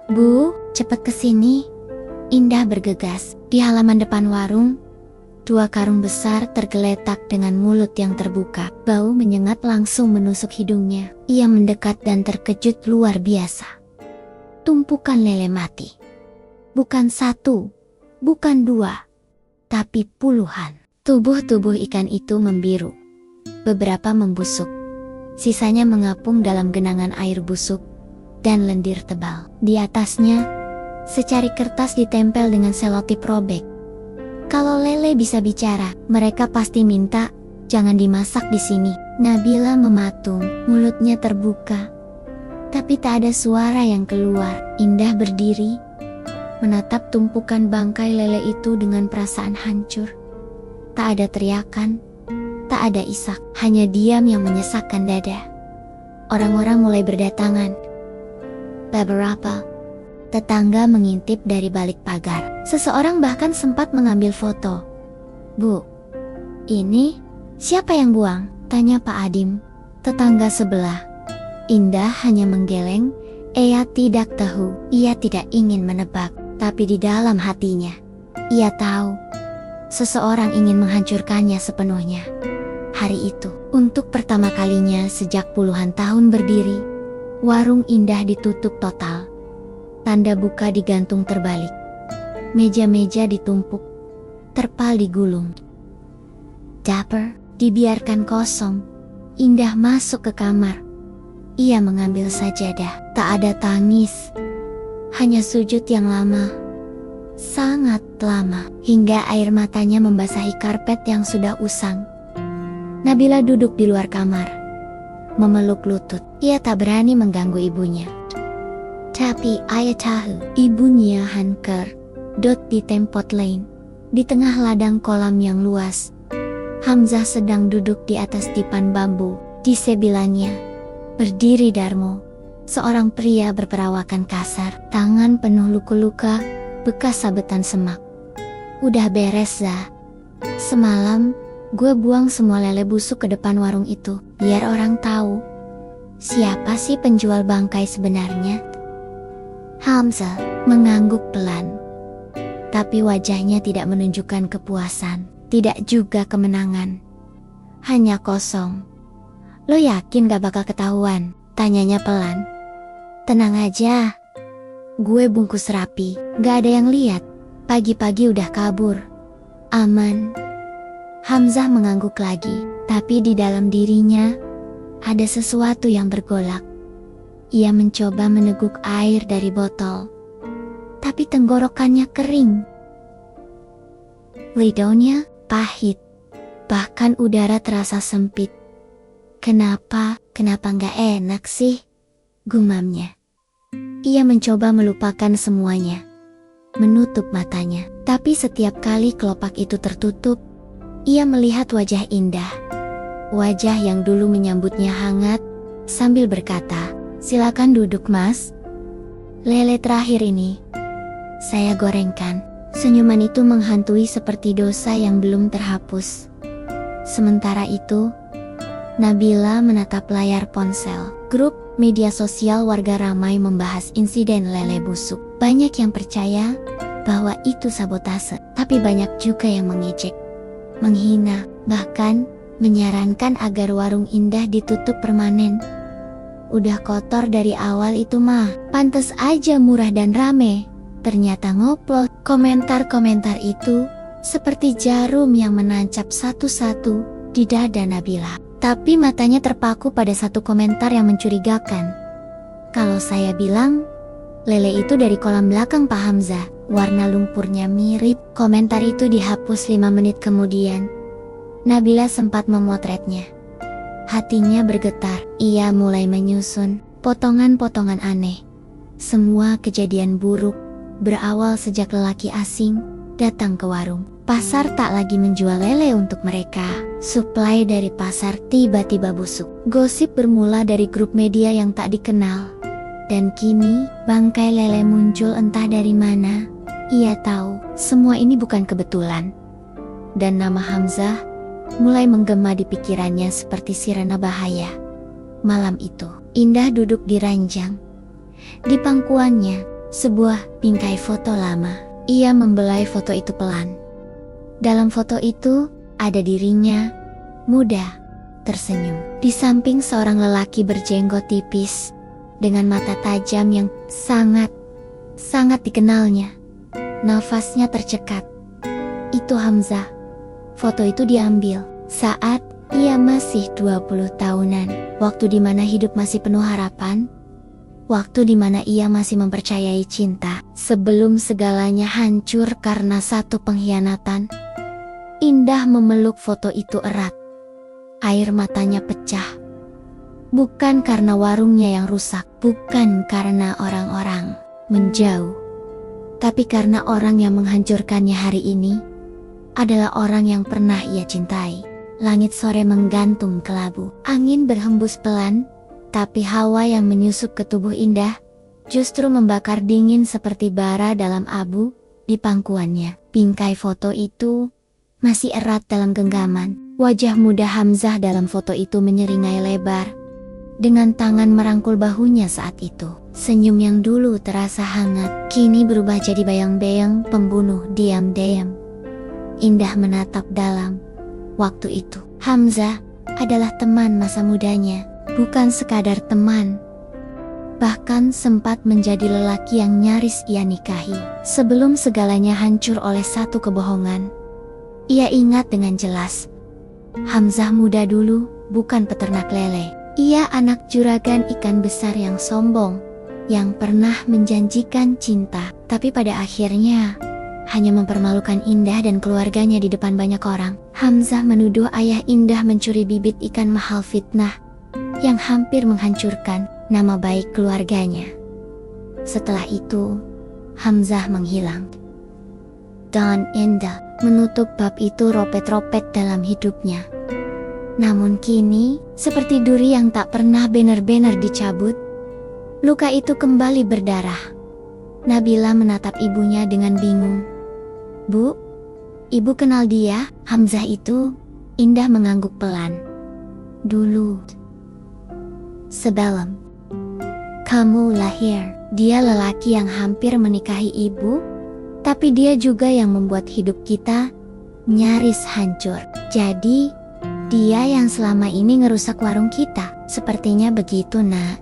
[SPEAKER 1] Bu, cepat kesini. Indah bergegas. Di halaman depan warung, 2 karung besar tergeletak dengan mulut yang terbuka. Bau menyengat langsung menusuk hidungnya. Ia mendekat dan terkejut luar biasa. Tumpukan lele mati. Bukan 1, bukan 2, tapi puluhan. Tubuh-tubuh ikan itu membiru. Beberapa membusuk. Sisanya mengapung dalam genangan air busuk dan lendir tebal. Di atasnya, secari kertas ditempel dengan selotip robek. Kalau lele bisa bicara, mereka pasti minta, jangan dimasak di sini. Nabila mematung, mulutnya terbuka. Tapi tak ada suara yang keluar. Indah berdiri, menatap tumpukan bangkai lele itu dengan perasaan hancur. Tak ada teriakan, tak ada isak, hanya diam yang menyesakkan dada. Orang-orang mulai berdatangan. Beberapa tetangga mengintip dari balik pagar. Seseorang bahkan sempat mengambil foto. "Bu, ini siapa yang buang?" tanya Pak Adim, tetangga sebelah. Indah hanya menggeleng. Ia tidak tahu, ia tidak ingin menebak, tapi di dalam hatinya, ia tahu seseorang ingin menghancurkannya sepenuhnya. Hari itu, untuk pertama kalinya sejak puluhan tahun berdiri, warung Indah ditutup total. Tanda buka digantung terbalik. Meja-meja ditumpuk, terpal digulung. Dapur dibiarkan kosong. Indah masuk ke kamar. Ia mengambil sajadah. Tak ada tangis, hanya sujud yang lama, sangat lama, hingga air matanya membasahi karpet yang sudah usang. Nabila duduk di luar kamar, memeluk lutut. Ia tak berani mengganggu ibunya. Tapi ayah tahu, ibunya Hanker di tempat lain, di tengah ladang kolam yang luas. Hamzah sedang duduk di atas dipan bambu. Di sebelahnya berdiri Darmo, seorang pria berperawakan kasar, tangan penuh luka-luka, bekas sabetan semak. "Udah beres, Zah. Semalam gue buang semua lele busuk ke depan warung itu, biar orang tahu siapa sih penjual bangkai sebenarnya." Hamzah mengangguk pelan, tapi wajahnya tidak menunjukkan kepuasan, tidak juga kemenangan, hanya kosong. "Lo yakin gak bakal ketahuan?" tanyanya pelan. "Tenang aja, gue bungkus rapi, gak ada yang lihat. Pagi-pagi udah kabur, aman." Hamzah mengangguk lagi, tapi di dalam dirinya ada sesuatu yang bergolak. Ia mencoba meneguk air dari botol, tapi tenggorokannya kering. Lidahnya pahit, bahkan udara terasa sempit. Kenapa nggak enak sih?" gumamnya. Ia mencoba melupakan semuanya, menutup matanya. Tapi setiap kali kelopak itu tertutup, ia melihat wajah Indah. Wajah yang dulu menyambutnya hangat, sambil berkata, "Silakan duduk, Mas. Lele terakhir ini saya gorengkan." Senyuman itu menghantui seperti dosa yang belum terhapus. Sementara itu, Nabila menatap layar ponsel. Grup media sosial warga ramai membahas insiden lele busuk. Banyak yang percaya bahwa itu sabotase, tapi banyak juga yang mengejek, menghina, bahkan menyarankan agar warung Indah ditutup permanen. "Udah kotor dari awal itu mah, pantes aja murah dan rame." Ternyata ngoplos. Komentar-komentar itu seperti jarum yang menancap satu-satu di dada Nabila. Tapi matanya terpaku pada satu komentar yang mencurigakan. "Kalau saya bilang, lele itu dari kolam belakang Pak Hamzah, warna lumpurnya mirip." Komentar itu dihapus 5 menit kemudian. Nabila sempat memotretnya. Hatinya bergetar. Ia mulai menyusun potongan-potongan aneh. Semua kejadian buruk berawal sejak lelaki asing datang ke warung. Pasar tak lagi menjual lele untuk mereka. Suplai dari pasar tiba-tiba busuk. Gosip bermula dari grup media yang tak dikenal. Dan kini, bangkai lele muncul entah dari mana. Ia tahu, semua ini bukan kebetulan. Dan nama Hamzah mulai menggema di pikirannya seperti sirena bahaya. Malam itu, Indah duduk di ranjang. Di pangkuannya, sebuah bingkai foto lama. Ia membelai foto itu pelan. Dalam foto itu, ada dirinya, muda, tersenyum. Di samping seorang lelaki berjenggot tipis, dengan mata tajam yang sangat dikenalnya. Nafasnya tercekat. Itu Hamzah. Foto itu diambil saat ia masih 20 tahunan. Waktu dimana hidup masih penuh harapan. Waktu dimana ia masih mempercayai cinta, sebelum segalanya hancur karena satu pengkhianatan. Indah memeluk foto itu erat. Air matanya pecah. Bukan karena warungnya yang rusak, bukan karena orang-orang menjauh, Tapi karena orang yang menghancurkannya hari ini adalah orang yang pernah ia cintai. Langit sore menggantung kelabu. Angin berhembus pelan, tapi hawa yang menyusup ke tubuh Indah justru membakar dingin seperti bara dalam abu di pangkuannya. Bingkai foto itu masih erat dalam genggaman. Wajah muda Hamzah dalam foto itu menyeringai lebar, dengan tangan merangkul bahunya saat itu. Senyum yang dulu terasa hangat, kini berubah jadi bayang-bayang pembunuh diam-diam. Indah menatap dalam. Waktu itu, Hamzah adalah teman masa mudanya, bukan sekadar teman. Bahkan sempat menjadi lelaki yang nyaris ia nikahi. Sebelum segalanya hancur oleh satu kebohongan, ia ingat dengan jelas, Hamzah muda dulu bukan peternak lele. Ia anak juragan ikan besar yang sombong, yang pernah menjanjikan cinta, tapi pada akhirnya hanya mempermalukan Indah dan keluarganya di depan banyak orang. Hamzah menuduh ayah Indah mencuri bibit ikan mahal, fitnah yang hampir menghancurkan nama baik keluarganya. Setelah itu, Hamzah menghilang. Dan Indah menutup bab itu ropet-ropet dalam hidupnya. Namun kini, seperti duri yang tak pernah benar-benar dicabut, luka itu kembali berdarah. Nabila menatap ibunya dengan bingung. "Bu, ibu kenal dia, Hamzah itu?" Indah mengangguk pelan. "Dulu, sebelum kamu lahir, dia lelaki yang hampir menikahi ibu, tapi dia juga yang membuat hidup kita nyaris hancur. Jadi, dia yang selama ini ngerusak warung kita." "Sepertinya begitu, Nak.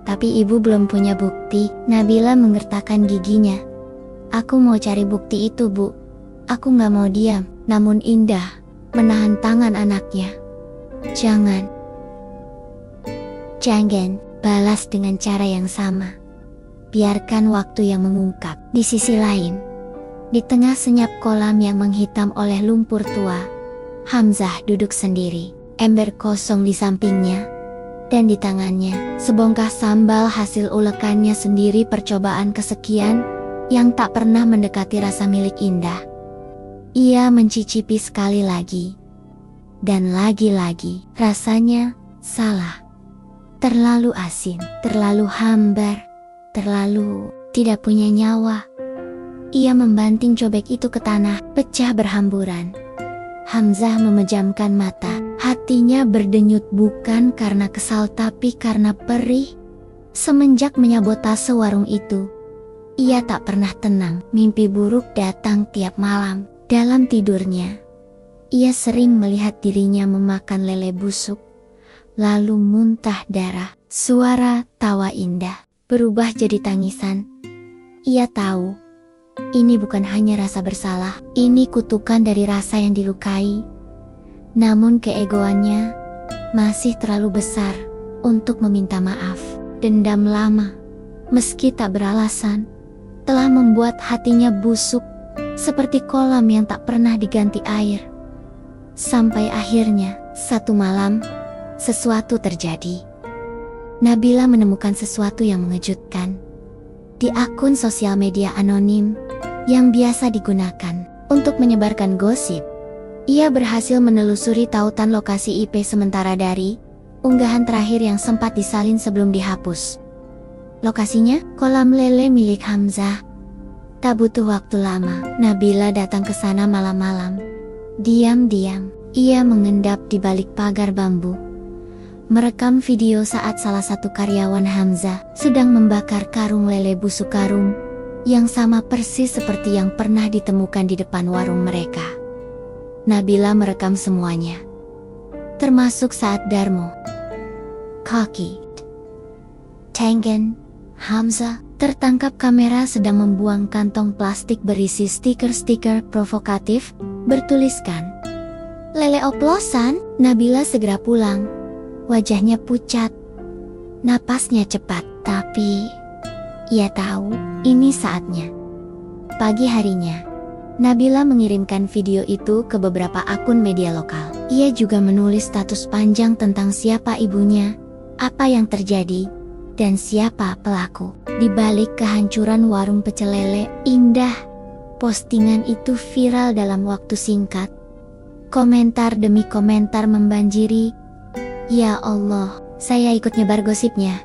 [SPEAKER 1] Tapi ibu belum punya bukti." Nabila menggertakkan giginya. "Aku mau cari bukti itu, Bu. Aku gak mau diam." Namun Indah menahan tangan anaknya. "Jangan." "Jangan," balas dengan cara yang sama. "Biarkan waktu yang mengungkap." Di sisi lain, di tengah senyap kolam yang menghitam oleh lumpur tua, Hamzah duduk sendiri, ember kosong di sampingnya, dan di tangannya sebongkah sambal hasil ulekannya sendiri, percobaan kesekian yang tak pernah mendekati rasa milik Indah. Ia mencicipi sekali lagi, dan lagi-lagi rasanya salah. Terlalu asin, terlalu hambar, terlalu tidak punya nyawa. Ia membanting cobek itu ke tanah, pecah berhamburan. Hamzah memejamkan mata, hatinya berdenyut bukan karena kesal tapi karena perih. Semenjak menyabotase warung itu, ia tak pernah tenang. Mimpi buruk datang tiap malam. Dalam tidurnya, ia sering melihat dirinya memakan lele busuk, lalu muntah darah. Suara tawa Indah berubah jadi tangisan. Ia tahu, ini bukan hanya rasa bersalah, ini kutukan dari rasa yang dilukai. Namun keegoannya masih terlalu besar untuk meminta maaf. Dendam lama, meski tak beralasan, telah membuat hatinya busuk, seperti kolam yang tak pernah diganti air. Sampai akhirnya, satu malam, sesuatu terjadi. Nabila menemukan sesuatu yang mengejutkan. Di akun sosial media anonim yang biasa digunakan untuk menyebarkan gosip, ia berhasil menelusuri tautan lokasi IP sementara dari unggahan terakhir yang sempat disalin sebelum dihapus. Lokasinya, kolam lele milik Hamzah. Tak butuh waktu lama, Nabila datang ke sana malam-malam. Diam-diam, ia mengendap di balik pagar bambu, merekam video saat salah satu karyawan Hamzah sedang membakar karung lele busuk, karung yang sama persis seperti yang pernah ditemukan di depan warung mereka. Nabila merekam semuanya, termasuk saat Darmo, Kaki, Tangan, Hamzah tertangkap kamera sedang membuang kantong plastik berisi stiker-stiker provokatif bertuliskan "Lele oplosan." Nabila segera pulang. Wajahnya pucat, napasnya cepat, tapi ia tahu ini saatnya. Pagi harinya, Nabila mengirimkan video itu ke beberapa akun media lokal. Ia juga menulis status panjang tentang siapa ibunya, apa yang terjadi, dan siapa pelaku. Di balik kehancuran warung pecel lele Indah, postingan itu viral dalam waktu singkat. Komentar demi komentar membanjiri. Ya Allah, saya ikut nyebar gosipnya.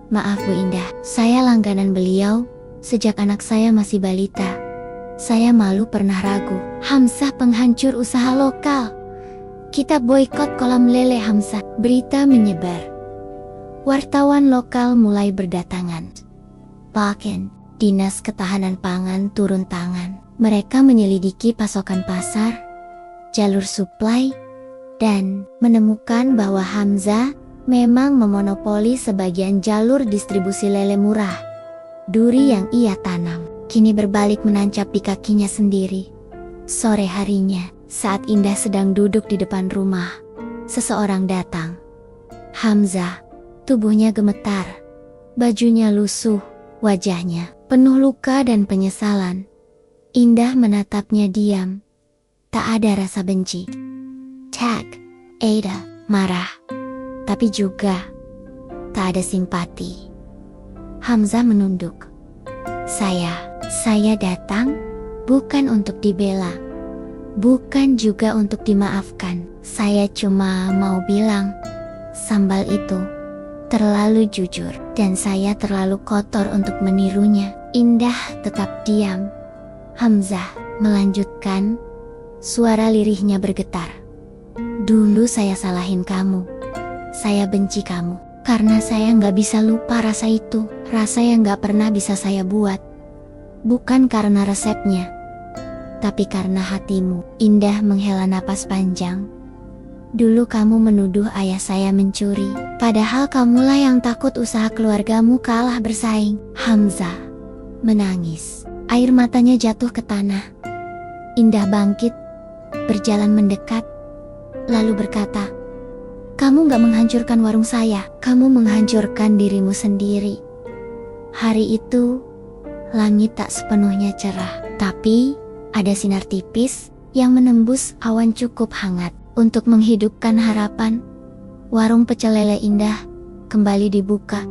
[SPEAKER 1] Maaf Bu Indah, saya langganan beliau sejak anak saya masih balita. Saya malu pernah ragu. Hamzah penghancur usaha lokal. Kita boikot kolam lele Hamzah. Berita menyebar. Wartawan lokal mulai berdatangan. Bahkan, Dinas Ketahanan Pangan turun tangan. Mereka menyelidiki pasokan pasar, jalur suplai, dan menemukan bahwa Hamzah memang memonopoli sebagian jalur distribusi lele murah. Duri yang ia tanam, kini berbalik menancap di kakinya sendiri. Sore harinya, saat Indah sedang duduk di depan rumah, seseorang datang. Hamzah, tubuhnya gemetar, bajunya lusuh, wajahnya penuh luka dan penyesalan. Indah menatapnya diam. Tak ada rasa benci. Tak ada marah. Tapi juga tak ada simpati. Hamzah menunduk. Saya datang bukan untuk dibela. Bukan juga untuk dimaafkan. Saya cuma mau bilang, sambal itu terlalu jujur, dan saya terlalu kotor untuk menirunya. Indah tetap diam. Hamzah melanjutkan, suara lirihnya bergetar. Dulu saya salahin kamu. Saya benci kamu, karena saya nggak bisa lupa rasa itu. Rasa yang nggak pernah bisa saya buat. Bukan karena resepnya, tapi karena hatimu. Indah menghela napas panjang. Dulu kamu menuduh ayah saya mencuri, padahal kamulah yang takut usaha keluargamu kalah bersaing. Hamzah menangis, air matanya jatuh ke tanah. Indah bangkit, berjalan mendekat, lalu berkata, kamu gak menghancurkan warung saya, kamu menghancurkan dirimu sendiri. Hari itu, langit tak sepenuhnya cerah, tapi ada sinar tipis yang menembus awan cukup hangat. Untuk menghidupkan harapan, warung pecel lele Indah kembali dibuka.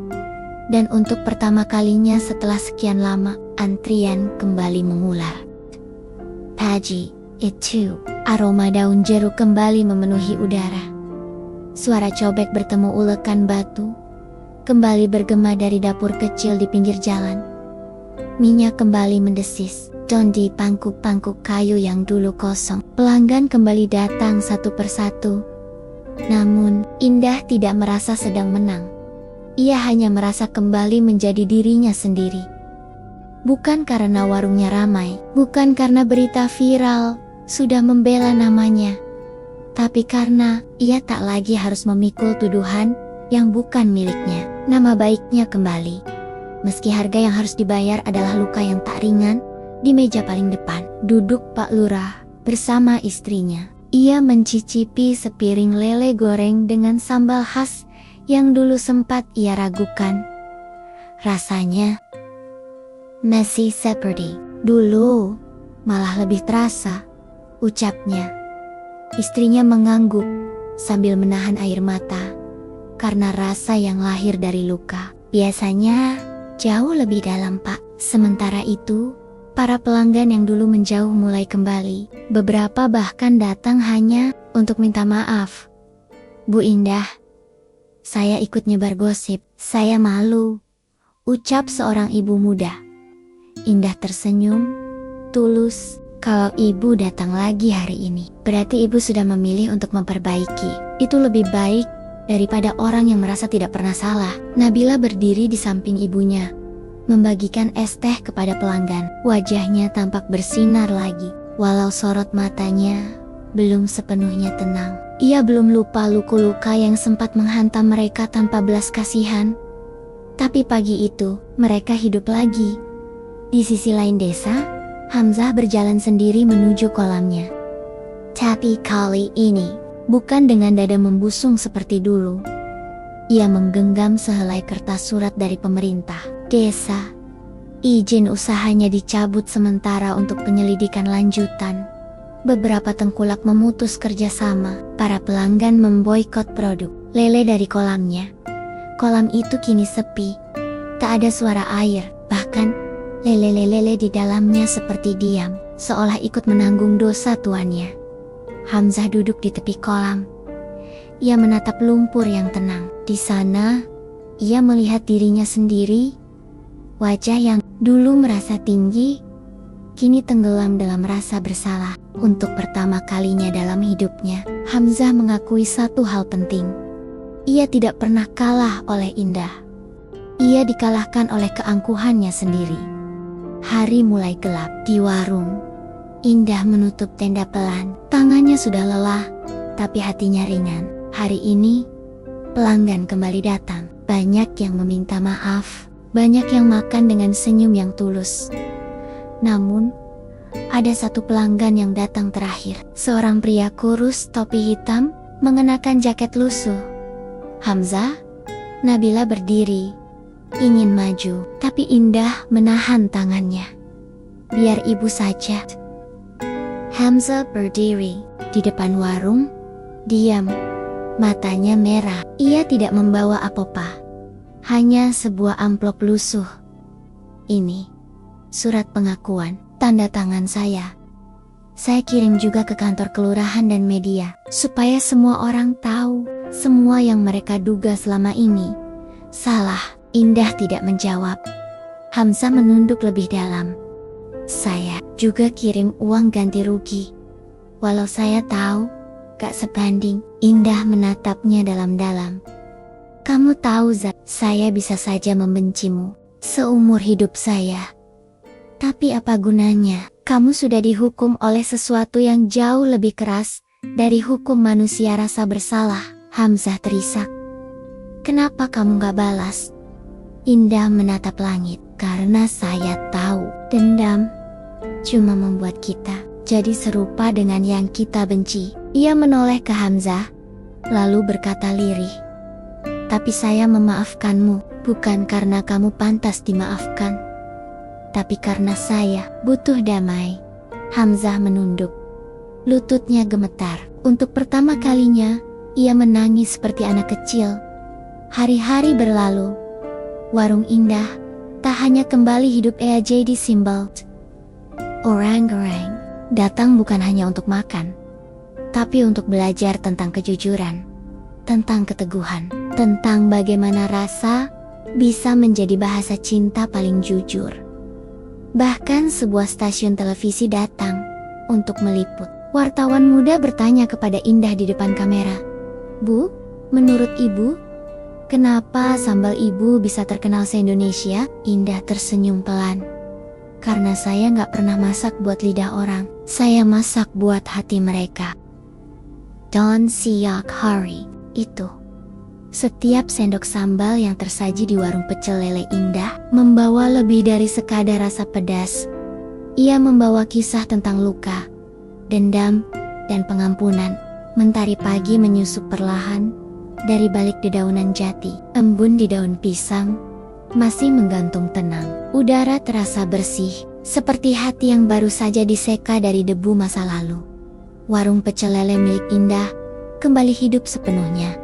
[SPEAKER 1] Dan untuk pertama kalinya setelah sekian lama, antrian kembali mengular. Pagi itu, aroma daun jeruk kembali memenuhi udara. Suara cobek bertemu ulekan batu kembali bergema dari dapur kecil di pinggir jalan. Minyak kembali mendesis. Dan di pangkuk-pangkuk kayu yang dulu kosong, pelanggan kembali datang satu persatu. Namun, Indah tidak merasa sedang menang. Ia hanya merasa kembali menjadi dirinya sendiri. Bukan karena warungnya ramai, bukan karena berita viral sudah membela namanya, tapi karena ia tak lagi harus memikul tuduhan yang bukan miliknya. Nama baiknya kembali. Meski harga yang harus dibayar adalah luka yang tak ringan. Di meja paling depan, duduk Pak Lurah bersama istrinya. Ia mencicipi sepiring lele goreng dengan sambal khas yang dulu sempat ia ragukan. Rasanya masih seperti dulu, malah lebih terasa, ucapnya. Istrinya mengangguk sambil menahan air mata, karena rasa yang lahir dari luka biasanya jauh lebih dalam, Pak. Sementara itu, para pelanggan yang dulu menjauh mulai kembali. Beberapa bahkan datang hanya untuk minta maaf. Bu Indah, saya ikut nyebar gosip. Saya malu, ucap seorang ibu muda. Indah tersenyum, tulus. Kalau ibu datang lagi hari ini, berarti ibu sudah memilih untuk memperbaiki. Itu lebih baik daripada orang yang merasa tidak pernah salah. Nabila berdiri di samping ibunya, membagikan es teh kepada pelanggan. Wajahnya tampak bersinar lagi, walau sorot matanya belum sepenuhnya tenang. Ia belum lupa luka-luka yang sempat menghantam mereka tanpa belas kasihan. Tapi pagi itu, mereka hidup lagi. Di sisi lain desa, Hamzah berjalan sendiri menuju kolamnya. Tapi kali ini, bukan dengan dada membusung seperti dulu. Ia menggenggam sehelai kertas surat dari pemerintah desa. Izin usahanya dicabut sementara untuk penyelidikan lanjutan. Beberapa tengkulak memutus kerjasama. Para pelanggan memboikot produk lele dari kolamnya. Kolam itu kini sepi. Tak ada suara air, bahkan lele-lele di dalamnya seperti diam, seolah ikut menanggung dosa tuannya. Hamzah duduk di tepi kolam. Ia menatap lumpur yang tenang. Di sana, ia melihat dirinya sendiri. Wajah yang dulu merasa tinggi, kini tenggelam dalam rasa bersalah. Untuk pertama kalinya dalam hidupnya, Hamzah mengakui satu hal penting. Ia tidak pernah kalah oleh Indah. Ia dikalahkan oleh keangkuhannya sendiri. Hari mulai gelap di warung. Indah menutup tenda pelan. Tangannya sudah lelah, tapi hatinya ringan. Hari ini, pelanggan kembali datang. Banyak yang meminta maaf. Banyak yang makan dengan senyum yang tulus. Namun, ada satu pelanggan yang datang terakhir. Seorang pria kurus topi hitam, mengenakan jaket lusuh. Hamzah, Nabila berdiri. Ingin maju, tapi Indah menahan tangannya. Biar ibu saja. Hamzah berdiri di depan warung, diam, matanya merah. Ia tidak membawa apa-apa, hanya sebuah amplop lusuh. Ini surat pengakuan, tanda tangan saya. Saya kirim juga ke kantor kelurahan dan media, supaya semua orang tahu semua yang mereka duga selama ini salah. Indah tidak menjawab. Hamzah menunduk lebih dalam. Saya juga kirim uang ganti rugi. Walau saya tahu gak sebanding. Indah menatapnya dalam-dalam. Kamu tahu Zat, saya bisa saja membencimu seumur hidup saya. Tapi apa gunanya? Kamu sudah dihukum oleh sesuatu yang jauh lebih keras dari hukum manusia rasa bersalah. Hamzah terisak. Kenapa kamu gak balas? Indah menatap langit. Karena saya tahu dendam cuma membuat kita jadi serupa dengan yang kita benci. Ia menoleh ke Hamzah, lalu berkata lirih, tapi saya memaafkanmu bukan karena kamu pantas dimaafkan, tapi karena saya butuh damai. Hamzah menunduk. Lututnya gemetar. Untuk pertama kalinya, ia menangis seperti anak kecil. Hari-hari berlalu. Warung Indah tak hanya kembali hidup jadi simbol. Orang-orang datang bukan hanya untuk makan, tapi untuk belajar tentang kejujuran, tentang keteguhan, tentang bagaimana rasa bisa menjadi bahasa cinta paling jujur. Bahkan sebuah stasiun televisi datang untuk meliput. Wartawan muda bertanya kepada Indah di depan kamera, "Bu, menurut ibu, kenapa sambal ibu bisa terkenal se-Indonesia?" Indah tersenyum pelan. Karena saya gak pernah masak buat lidah orang. Saya masak buat hati mereka. Don Siak Hari itu. Setiap sendok sambal yang tersaji di warung pecel lele Indah membawa lebih dari sekadar rasa pedas. Ia membawa kisah tentang luka, dendam, dan pengampunan. Mentari pagi menyusup perlahan dari balik dedaunan jati. Embun di daun pisang masih menggantung tenang. Udara terasa bersih, seperti hati yang baru saja diseka dari debu masa lalu. Warung pecel lele milik Indah kembali hidup sepenuhnya.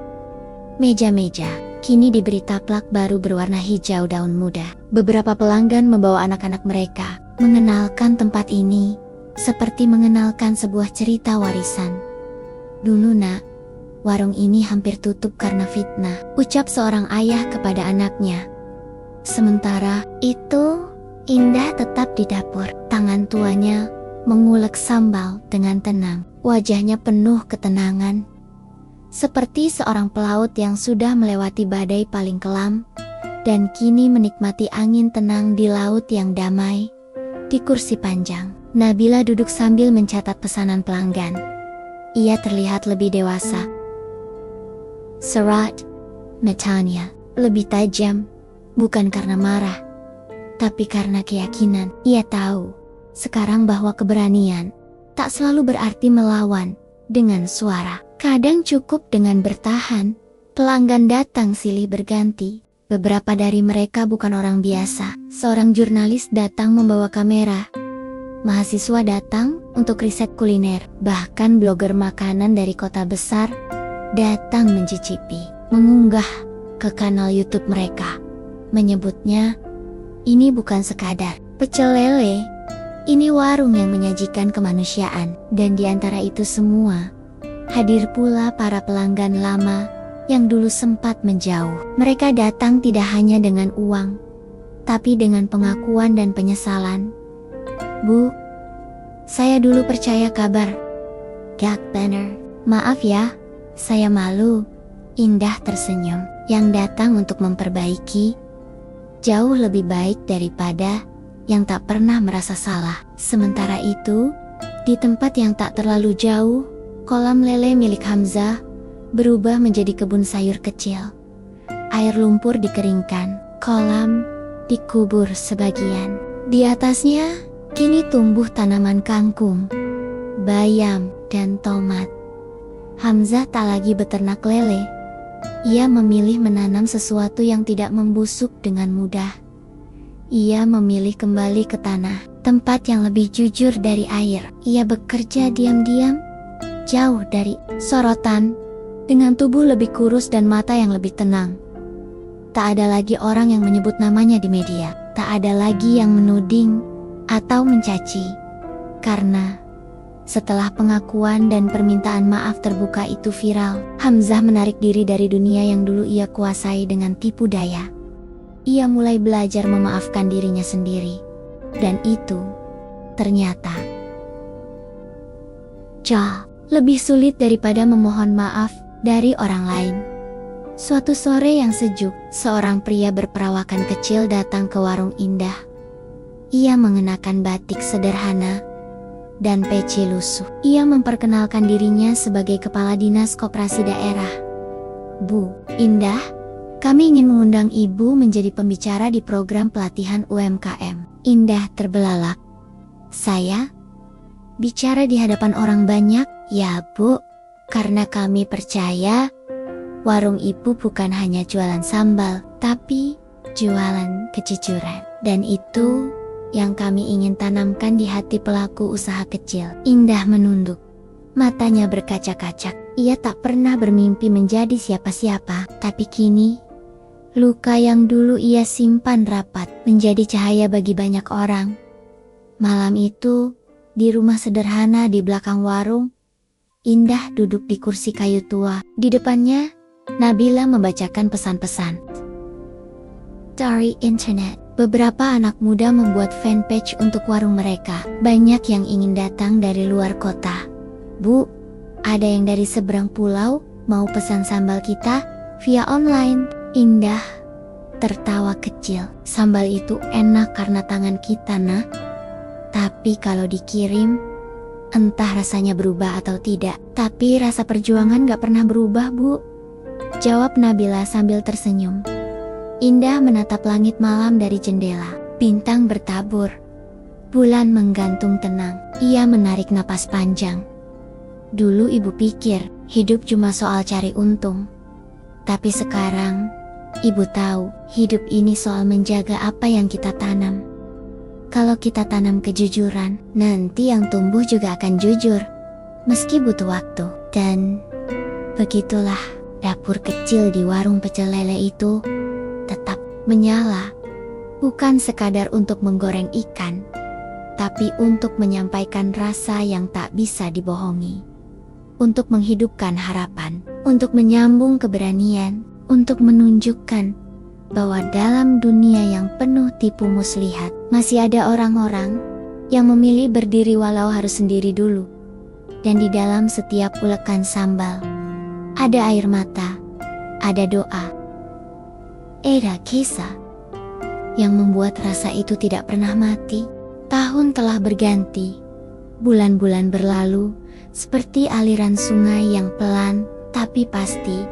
[SPEAKER 1] Meja-meja kini diberi taplak baru berwarna hijau daun muda. Beberapa pelanggan membawa anak-anak mereka, mengenalkan tempat ini seperti mengenalkan sebuah cerita warisan. "Dulu nak, warung ini hampir tutup karena fitnah," ucap seorang ayah kepada anaknya. Sementara itu, Indah tetap di dapur. Tangan tuanya mengulek sambal dengan tenang. Wajahnya penuh ketenangan. Seperti seorang pelaut yang sudah melewati badai paling kelam dan kini menikmati angin tenang di laut yang damai. Di kursi panjang, Nabila duduk sambil mencatat pesanan pelanggan. Ia terlihat lebih dewasa. Serat matanya lebih tajam. Bukan karena marah, tapi karena keyakinan. Ia tahu sekarang bahwa keberanian tak selalu berarti melawan dengan suara. Kadang cukup dengan bertahan. Pelanggan datang silih berganti. Beberapa dari mereka bukan orang biasa. Seorang jurnalis datang membawa kamera. Mahasiswa datang untuk riset kuliner. Bahkan blogger makanan dari kota besar datang mencicipi, mengunggah ke kanal YouTube mereka. menyebutnya, ini bukan sekadar pecel lele. Ini warung yang menyajikan kemanusiaan. Dan di antara itu semua, hadir pula para pelanggan lama yang dulu sempat menjauh. Mereka datang tidak hanya dengan uang, tapi dengan pengakuan dan penyesalan. Bu, saya dulu percaya kabar Gak Banner. Maaf ya, saya malu. Indah tersenyum. Yang datang untuk memperbaiki, jauh lebih baik daripada yang tak pernah merasa salah. Sementara itu, di tempat yang tak terlalu jauh, kolam lele milik Hamzah berubah menjadi kebun sayur kecil. Air lumpur dikeringkan, kolam dikubur sebagian. Di atasnya, kini tumbuh tanaman kangkung, bayam, dan tomat. Hamzah tak lagi beternak lele. Ia memilih menanam sesuatu yang tidak membusuk dengan mudah. Ia memilih kembali ke tanah, tempat yang lebih jujur dari air. Ia bekerja diam-diam, jauh dari sorotan, dengan tubuh lebih kurus dan mata yang lebih tenang. Tak ada lagi orang yang menyebut namanya di media. Tak ada lagi yang menuding atau mencaci. Karena setelah pengakuan dan permintaan maaf terbuka itu viral, Hamzah menarik diri dari dunia yang dulu ia kuasai dengan tipu daya. Ia mulai belajar memaafkan dirinya sendiri. Dan itu ternyata jauh lebih sulit daripada memohon maaf dari orang lain. Suatu sore yang sejuk, seorang pria berperawakan kecil datang ke warung Indah. Ia mengenakan batik sederhana dan peci lusuh. Ia memperkenalkan dirinya sebagai kepala dinas koperasi daerah. Bu, Indah, kami ingin mengundang Ibu menjadi pembicara di program pelatihan UMKM. Indah terbelalak. Saya? Bicara di hadapan orang banyak? Ya Bu, karena kami percaya warung Ibu bukan hanya jualan sambal, tapi jualan kejujuran. Dan itu yang kami ingin tanamkan di hati pelaku usaha kecil. Indah menunduk. Matanya berkaca-kaca. Ia tak pernah bermimpi menjadi siapa-siapa, tapi kini luka yang dulu ia simpan rapat menjadi cahaya bagi banyak orang. Malam itu, di rumah sederhana di belakang warung, Indah duduk di kursi kayu tua. Di depannya, Nabila membacakan pesan-pesan dari internet. Beberapa anak muda membuat fanpage untuk warung mereka. Banyak yang ingin datang dari luar kota. Bu, ada yang dari seberang pulau, mau pesan sambal kita via online. Indah tertawa kecil. Sambal itu enak karena tangan kita, nah. Tapi kalau dikirim, entah rasanya berubah atau tidak. Tapi rasa perjuangan gak pernah berubah, Bu, jawab Nabila sambil tersenyum. Indah menatap langit malam dari jendela. Bintang bertabur, bulan menggantung tenang. Ia menarik napas panjang. Dulu ibu pikir hidup cuma soal cari untung. Tapi sekarang ibu tahu hidup ini soal menjaga apa yang kita tanam. Kalau kita tanam kejujuran, nanti yang tumbuh juga akan jujur, meski butuh waktu. Dan begitulah dapur kecil di warung pecel lele itu tetap menyala. Bukan sekadar untuk menggoreng ikan, tapi untuk menyampaikan rasa yang tak bisa dibohongi. Untuk menghidupkan harapan, untuk menyambung keberanian, untuk menunjukkan bahwa dalam dunia yang penuh tipu muslihat, masih ada orang-orang yang memilih berdiri walau harus sendiri dulu. Dan di dalam setiap ulekan sambal, ada air mata, ada doa, ada kisah yang membuat rasa itu tidak pernah mati. Tahun telah berganti, bulan-bulan berlalu, seperti aliran sungai yang pelan tapi pasti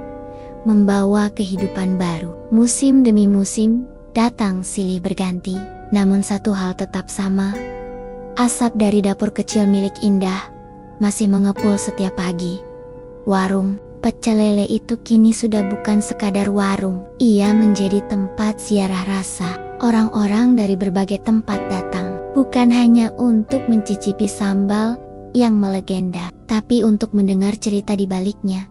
[SPEAKER 1] membawa kehidupan baru. Musim demi musim datang silih berganti, namun satu hal tetap sama. Asap dari dapur kecil milik Indah masih mengepul setiap pagi. Warung pecel lele itu kini sudah bukan sekadar warung. Ia menjadi tempat ziarah rasa. Orang-orang dari berbagai tempat datang, bukan hanya untuk mencicipi sambal yang melegenda, tapi untuk mendengar cerita di baliknya.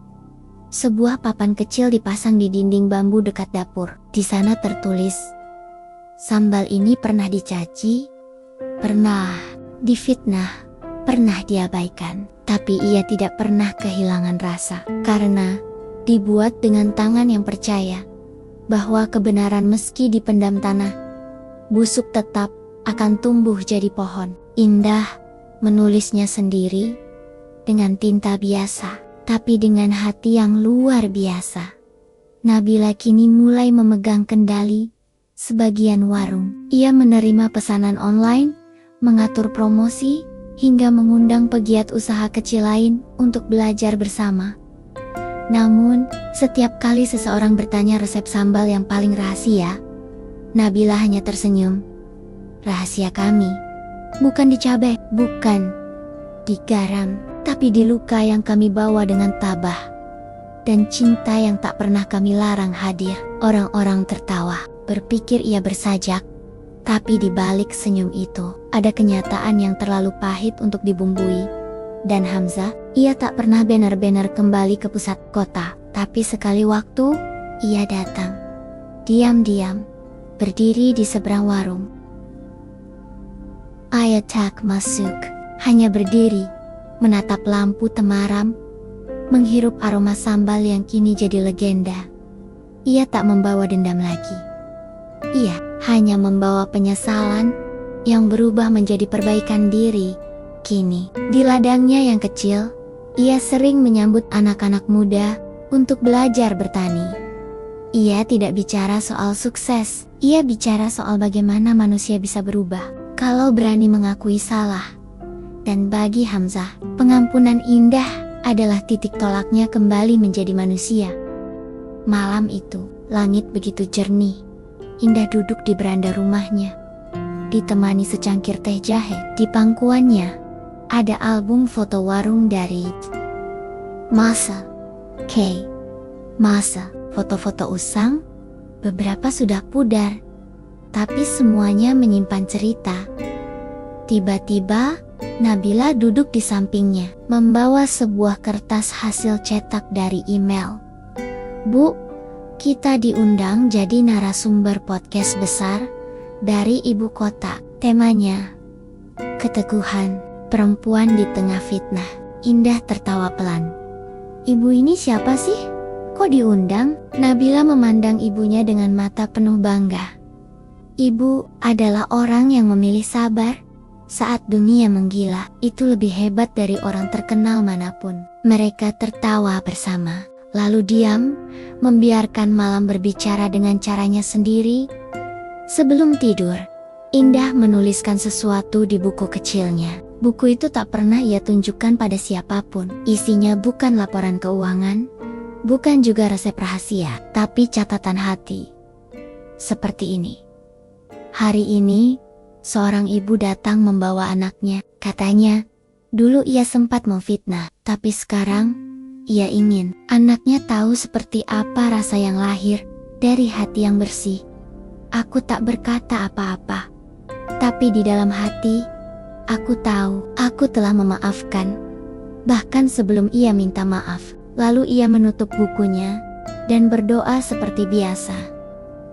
[SPEAKER 1] Sebuah papan kecil dipasang di dinding bambu dekat dapur. Di sana tertulis, "Sambal ini pernah dicaci, pernah difitnah, pernah diabaikan. Tapi ia tidak pernah kehilangan rasa. Karena dibuat dengan tangan yang percaya bahwa kebenaran meski dipendam tanah, busuk tetap akan tumbuh jadi pohon." Indah menulisnya sendiri dengan tinta biasa, tapi dengan hati yang luar biasa. Nabila kini mulai memegang kendali sebagian warung. Ia menerima pesanan online, mengatur promosi, hingga mengundang pegiat usaha kecil lain untuk belajar bersama. Namun, setiap kali seseorang bertanya resep sambal yang paling rahasia, Nabila hanya tersenyum. "Rahasia kami bukan di cabai, bukan di garam, tapi di luka yang kami bawa dengan tabah dan cinta yang tak pernah kami larang hadir." Orang-orang tertawa, berpikir ia bersajak. Tapi di balik senyum itu, ada kenyataan yang terlalu pahit untuk dibumbui. Dan Hamzah, ia tak pernah benar-benar kembali ke pusat kota. Tapi sekali waktu, ia datang. Diam-diam, berdiri di seberang warung. Ia tak masuk, hanya berdiri, menatap lampu temaram, menghirup aroma sambal yang kini jadi legenda. Ia tak membawa dendam lagi. Ia hanya membawa penyesalan yang berubah menjadi perbaikan diri. Kini, di ladangnya yang kecil, ia sering menyambut anak-anak muda untuk belajar bertani. Ia tidak bicara soal sukses, ia bicara soal bagaimana manusia bisa berubah kalau berani mengakui salah. Dan bagi Hamzah, pengampunan Indah adalah titik tolaknya kembali menjadi manusia. Malam itu, langit begitu jernih. Indah duduk di beranda rumahnya, ditemani secangkir teh jahe. Di pangkuannya, ada album foto warung dari masa foto-foto usang. Beberapa sudah pudar, tapi semuanya menyimpan cerita. Tiba-tiba, Nabila duduk di sampingnya, membawa sebuah kertas hasil cetak dari email. "Bu, kita diundang jadi narasumber podcast besar dari ibu kota. Temanya, keteguhan perempuan di tengah fitnah." Indah tertawa pelan. "Ibu ini siapa sih? Kok diundang?" Nabila memandang ibunya dengan mata penuh bangga. "Ibu adalah orang yang memilih sabar saat dunia menggila. Itu lebih hebat dari orang terkenal manapun." Mereka tertawa bersama, lalu diam, membiarkan malam berbicara dengan caranya sendiri. Sebelum tidur, Indah menuliskan sesuatu di buku kecilnya. Buku itu tak pernah ia tunjukkan pada siapapun. Isinya bukan laporan keuangan, bukan juga resep rahasia, tapi catatan hati. Seperti ini. "Hari ini, seorang ibu datang membawa anaknya. Katanya, dulu ia sempat memfitnah, tapi sekarang ia ingin anaknya tahu seperti apa rasa yang lahir dari hati yang bersih. Aku tak berkata apa-apa, tapi di dalam hati, aku tahu aku telah memaafkan. Bahkan sebelum ia minta maaf." Lalu ia menutup bukunya dan berdoa seperti biasa.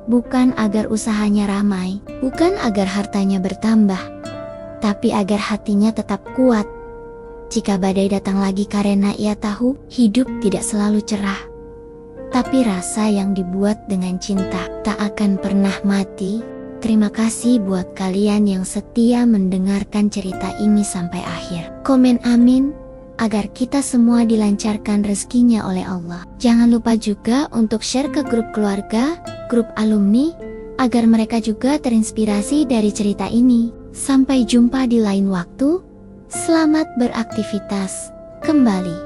[SPEAKER 1] Bukan agar usahanya ramai, bukan agar hartanya bertambah, tapi agar hatinya tetap kuat. Jika badai datang lagi, karena ia tahu hidup tidak selalu cerah, tapi rasa yang dibuat dengan cinta tak akan pernah mati. Terima kasih buat kalian yang setia mendengarkan cerita ini sampai akhir. Komen amin agar kita semua dilancarkan rezekinya oleh Allah. Jangan lupa juga untuk share ke grup keluarga, grup alumni, agar mereka juga terinspirasi dari cerita ini. Sampai jumpa di lain waktu. Selamat beraktivitas kembali.